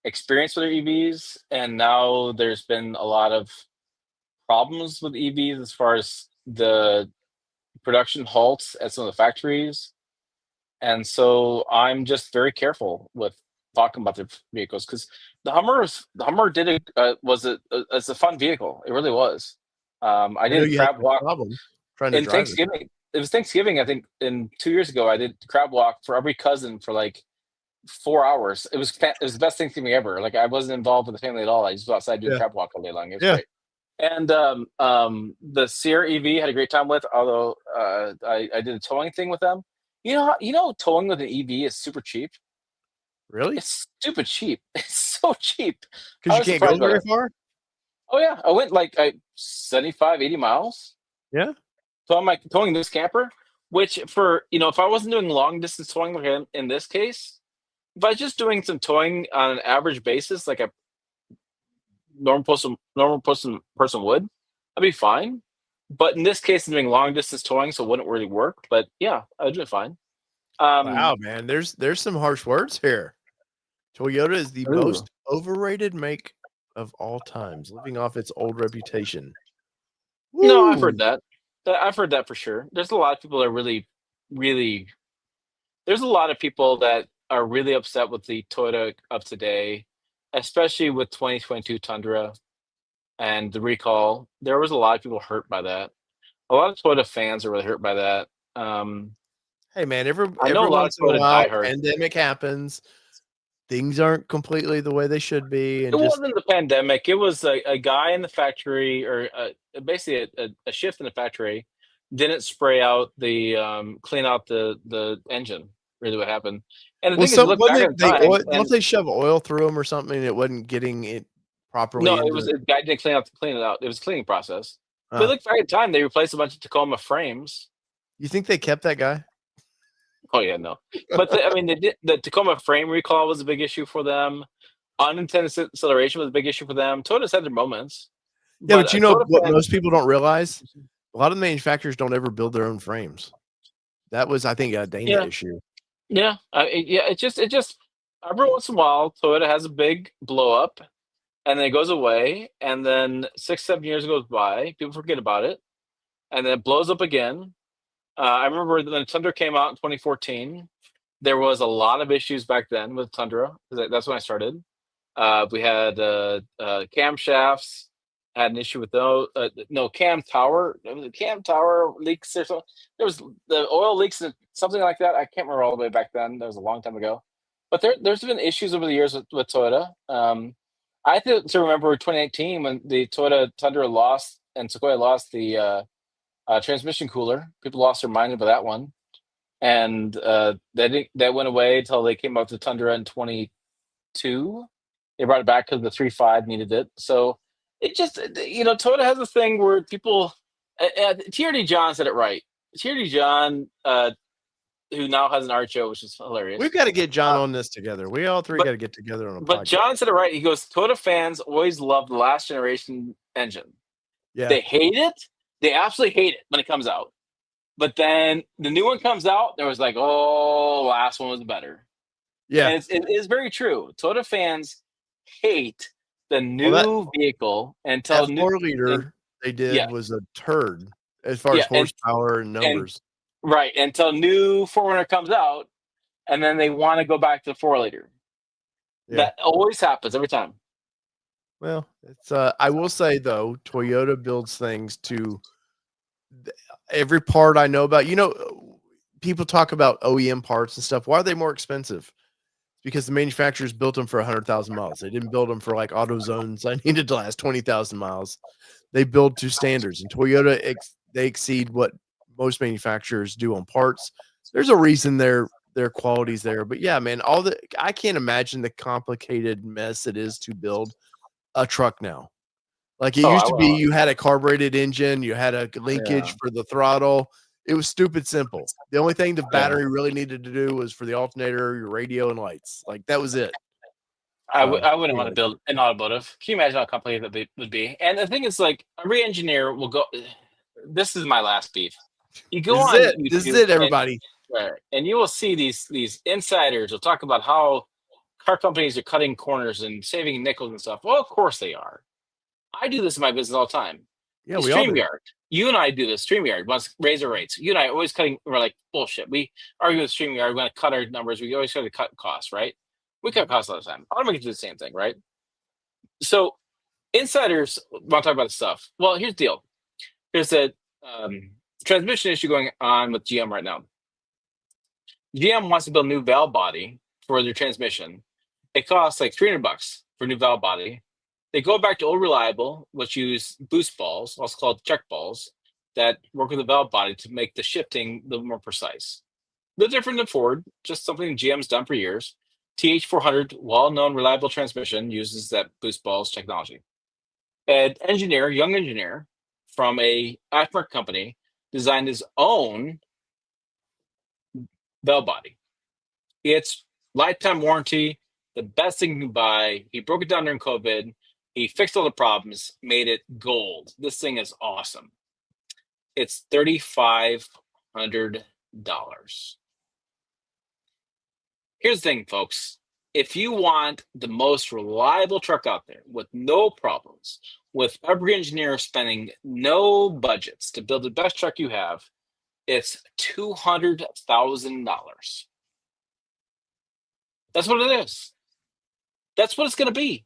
experience with their EVs, and now there's been a lot of problems with EVs as far as the production halts at some of the factories. And so I'm just very careful with talking about their vehicles because the Hummer did it it's a fun vehicle. It really was. I I know did you had crab some walk problems trying to in drive it. Thanksgiving. It was Thanksgiving, I think, in 2 years ago. I did crab walk for every cousin for like 4 hours. It was the best Thanksgiving ever. Like I wasn't involved with the family at all. I just was outside doing Yeah. crab walk all day long. It was Yeah. great. And the Sierra EV had a great time with. Although I did a towing thing with them. Towing with an EV is super cheap. Really? It's stupid cheap. It's so cheap. Because I you was can't go surprised by very that. far? Oh yeah, I went like 75, 80 miles. Yeah. So I'm like towing this camper, which for if I wasn't doing long distance towing like in this case, if I was just doing some towing on an average basis, like a normal person would, I'd be fine. But in this case, I'm doing long distance towing, so it wouldn't really work. But yeah, I'd do fine. Um, Wow, man. There's some harsh words here. Toyota is the ooh. most overrated make of all times, living off its old reputation. No, I've heard Woo! that. I've heard that for sure. There's a lot of people that are really, really. There's a lot of people that are really upset with the Toyota of today, especially with 2022 Tundra and the recall. There was a lot of people hurt by that. A lot of Toyota fans are really hurt by that. Hey, man, every I know every a lot of once in a Toyota while, diehards. pandemic happens. Things aren't completely the way they should be, It and just wasn't the pandemic. It was a guy in the factory, or basically a shift in the factory, didn't spray out the clean out the engine. Really, what happened? And the well, thing is, you some look back wasn't at it the they time, oil don't and they shove oil through them or something, and it wasn't getting it no, properly it into was the a guy didn't clean it out. It was a cleaning process. But uh, look back at the time, they replaced a bunch of Tacoma frames. you think they kept that guy? Oh yeah, no. But I mean, the Tacoma frame recall was a big issue for them. Unintended acceleration was a big issue for them. Toyota's had their moments, Yeah, but but you know Toyota what fans. most people don't realize? A lot of the manufacturers don't ever build their own frames. That was, I think, a Dana Yeah, issue. yeah, yeah. It just every once in a while, Toyota has a big blow up, and then it goes away, and then 6, 7 years goes by, people forget about it, and then it blows up again. I remember when the Tundra came out in 2014. There was a lot of issues back then with Tundra. 'Cause that's when I started. We had camshafts. Had an issue with those. No, cam tower. It was a cam tower leaks or something. There was the oil leaks and something like that. I can't remember all the way back then. That was a long time ago. But there's been issues over the years with Toyota. I think to remember 2018 when the Toyota Tundra lost and Sequoia lost the transmission cooler. People lost their mind about that one, and that went away until they came out with the Tundra in 22. They brought it back because the 3.5 needed it. So it just, Toyota has a thing where people, TRD John said it right. TRD John, who now has an art show, which is We've hilarious. got to get John Uh, on this together. We all three but got to get together on a but podcast. John said it right. He goes, Toyota fans always love the last generation engine. Yeah. They hate it. They absolutely hate it when it comes out. But then the new one comes out, there was like, oh, last one was better. Yeah. And it is very true. Toyota fans hate the Well, new vehicle until that new. 4-liter they Yeah, did was a turd as far as yeah, horsepower and and numbers. right until new 400 comes out, and then they want to go back to 4-liter. Yeah. That always happens every time. Well, it's I will say though, Toyota builds things to every part I know about. People talk about OEM parts and stuff. Why are they more expensive? because the manufacturers built them for 100,000 miles. They didn't build them for like AutoZone's. I needed to last 20,000 miles. They build to standards, and Toyota they exceed what most manufacturers do on parts. There's a reason their quality's there. But yeah, man, I can't imagine the complicated mess it is to build a truck now. Like it used to be, you had a carbureted engine, you had a linkage for the throttle. It was stupid simple. The only thing the battery really needed to do was for the alternator, your radio, and lights. Like that was it. I wouldn't want to build an automotive. Can you imagine how complicated that would be? And the thing is, like, a re-engineer will go. This is my last beef. You go on. This is it, everybody. And you will see these insiders will talk about how car companies are cutting corners and saving nickels and stuff. Well, of course they are. I do this in my business all the time. Yeah, we all do. StreamYard. You and I do this. StreamYard wants raise our rates. You and I are always cutting. We're like, bullshit. We argue with StreamYard. We're going to cut our numbers. We always try to cut costs, right? We cut costs all the time. Automakers do the same thing, right? So insiders want to talk about the stuff. Well, here's the deal. There's a transmission issue going on with GM right now. GM wants to build a new valve body for their transmission. It costs like $300 for a new valve body. They go back to old reliable, which use boost balls, also called check balls, that work with the valve body to make the shifting a little more precise. A little different than Ford, just something GM's done for years. TH400, well-known reliable transmission, uses that boost balls technology. An engineer, young engineer from a aftermarket company, designed his own valve body. It's lifetime warranty, the best thing you can buy. He broke it down during COVID. He fixed all the problems, made it gold. This thing is awesome. It's $3,500. Here's the thing, folks. If you want the most reliable truck out there with no problems, with every engineer spending no budgets to build the best truck you have, it's $200,000. That's what it is. That's what it's going to be.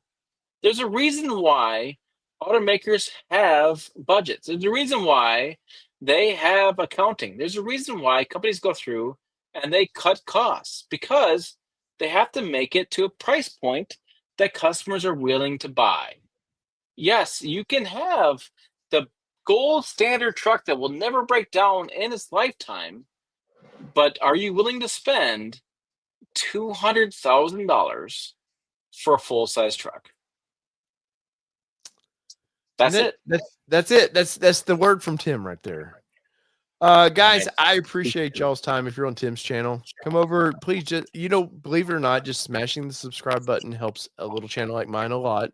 There's a reason why automakers have budgets. There's a reason why they have accounting. There's a reason why companies go through and they cut costs, because they have to make it to a price point that customers are willing to buy. Yes, you can have the gold standard truck that will never break down in its lifetime, but are you willing to spend $200,000 for a full-size truck? That's it. That's it. That's the word from Tim right there. Guys, I appreciate y'all's time. If you're on Tim's channel, come over, please. Just, believe it or not, just smashing the subscribe button helps a little channel like mine a lot.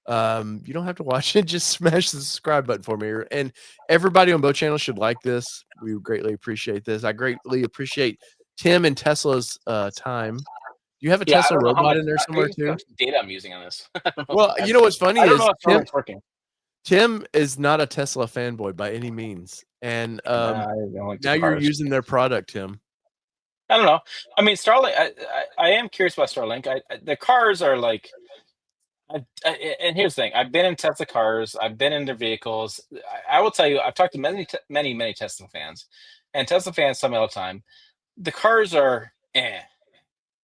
You don't have to watch it. Just smash the subscribe button for me. And everybody on both channels should like this. We greatly appreciate this. I greatly appreciate Tim and Tesla's time. Do you have a Tesla robot in there somewhere too? Data I'm using on this. Well, you know what's funny is Tim is not a Tesla fanboy by any means. And now you're using their product, Tim. I don't know. I mean, Starlink. I am curious about Starlink. The cars are like, and here's the thing. I've been in Tesla cars. I've been in their vehicles. I will tell you, I've talked to many Tesla fans, and Tesla fans tell me all the time, the cars are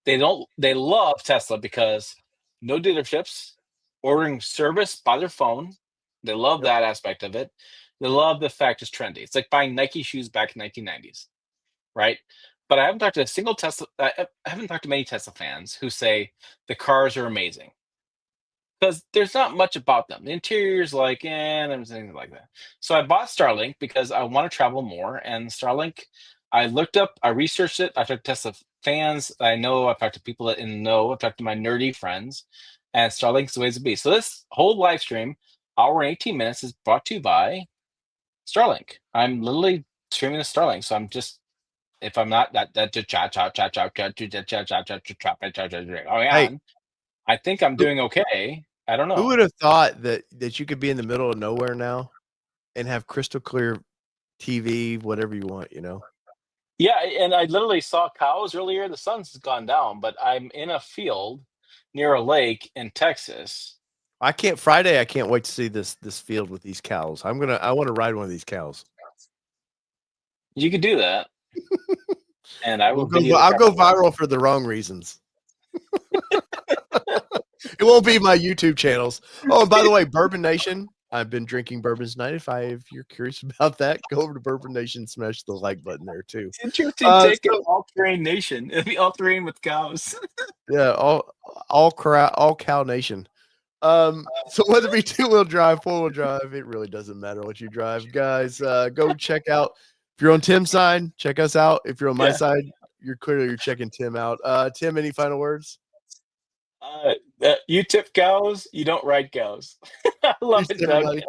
They love Tesla because no dealerships, ordering service by their phone. They love that aspect of it. They love the fact it's trendy. It's like buying Nike shoes back in 1990s, right? But I haven't talked to a single Tesla. I haven't talked to many Tesla fans who say the cars are amazing, because there's not much about them. The interior's like, and everything like that. So I bought Starlink because I want to travel more. And Starlink, I looked up, I researched it. I've talked to Tesla fans I know. I've talked to people that know. I've talked to my nerdy friends, and Starlink's the way to be. So this whole live stream, hour and 18 minutes, is brought to you by Starlink. I'm literally streaming the Starlink. So I'm just, if I'm not I think I'm doing okay. I don't know. Who would have thought that you could be in the middle of nowhere now and have crystal clear TV, whatever you want, Yeah, and I literally saw cows earlier. The sun's gone down, but I'm in a field near a lake in Texas. Friday, I can't wait to see this field with these cows. I want to ride one of these cows. You could do that. And I will I'll go viral for the wrong reasons. It won't be my YouTube channels. Oh, and by the way, Bourbon Nation, I've been drinking bourbons tonight. If you're curious about that, go over to Bourbon Nation, smash the like button there too. Interesting take an all-terrain nation. It'll be all-terrain with cows. Yeah, all cow nation. So whether it be 2-wheel drive, 4-wheel drive, it really doesn't matter what you drive, guys. Go check out. If you're on Tim's side, check us out. If you're on my side, you're checking Tim out. Tim, any final words? You tip cows, you don't ride cows. I love it, Doug.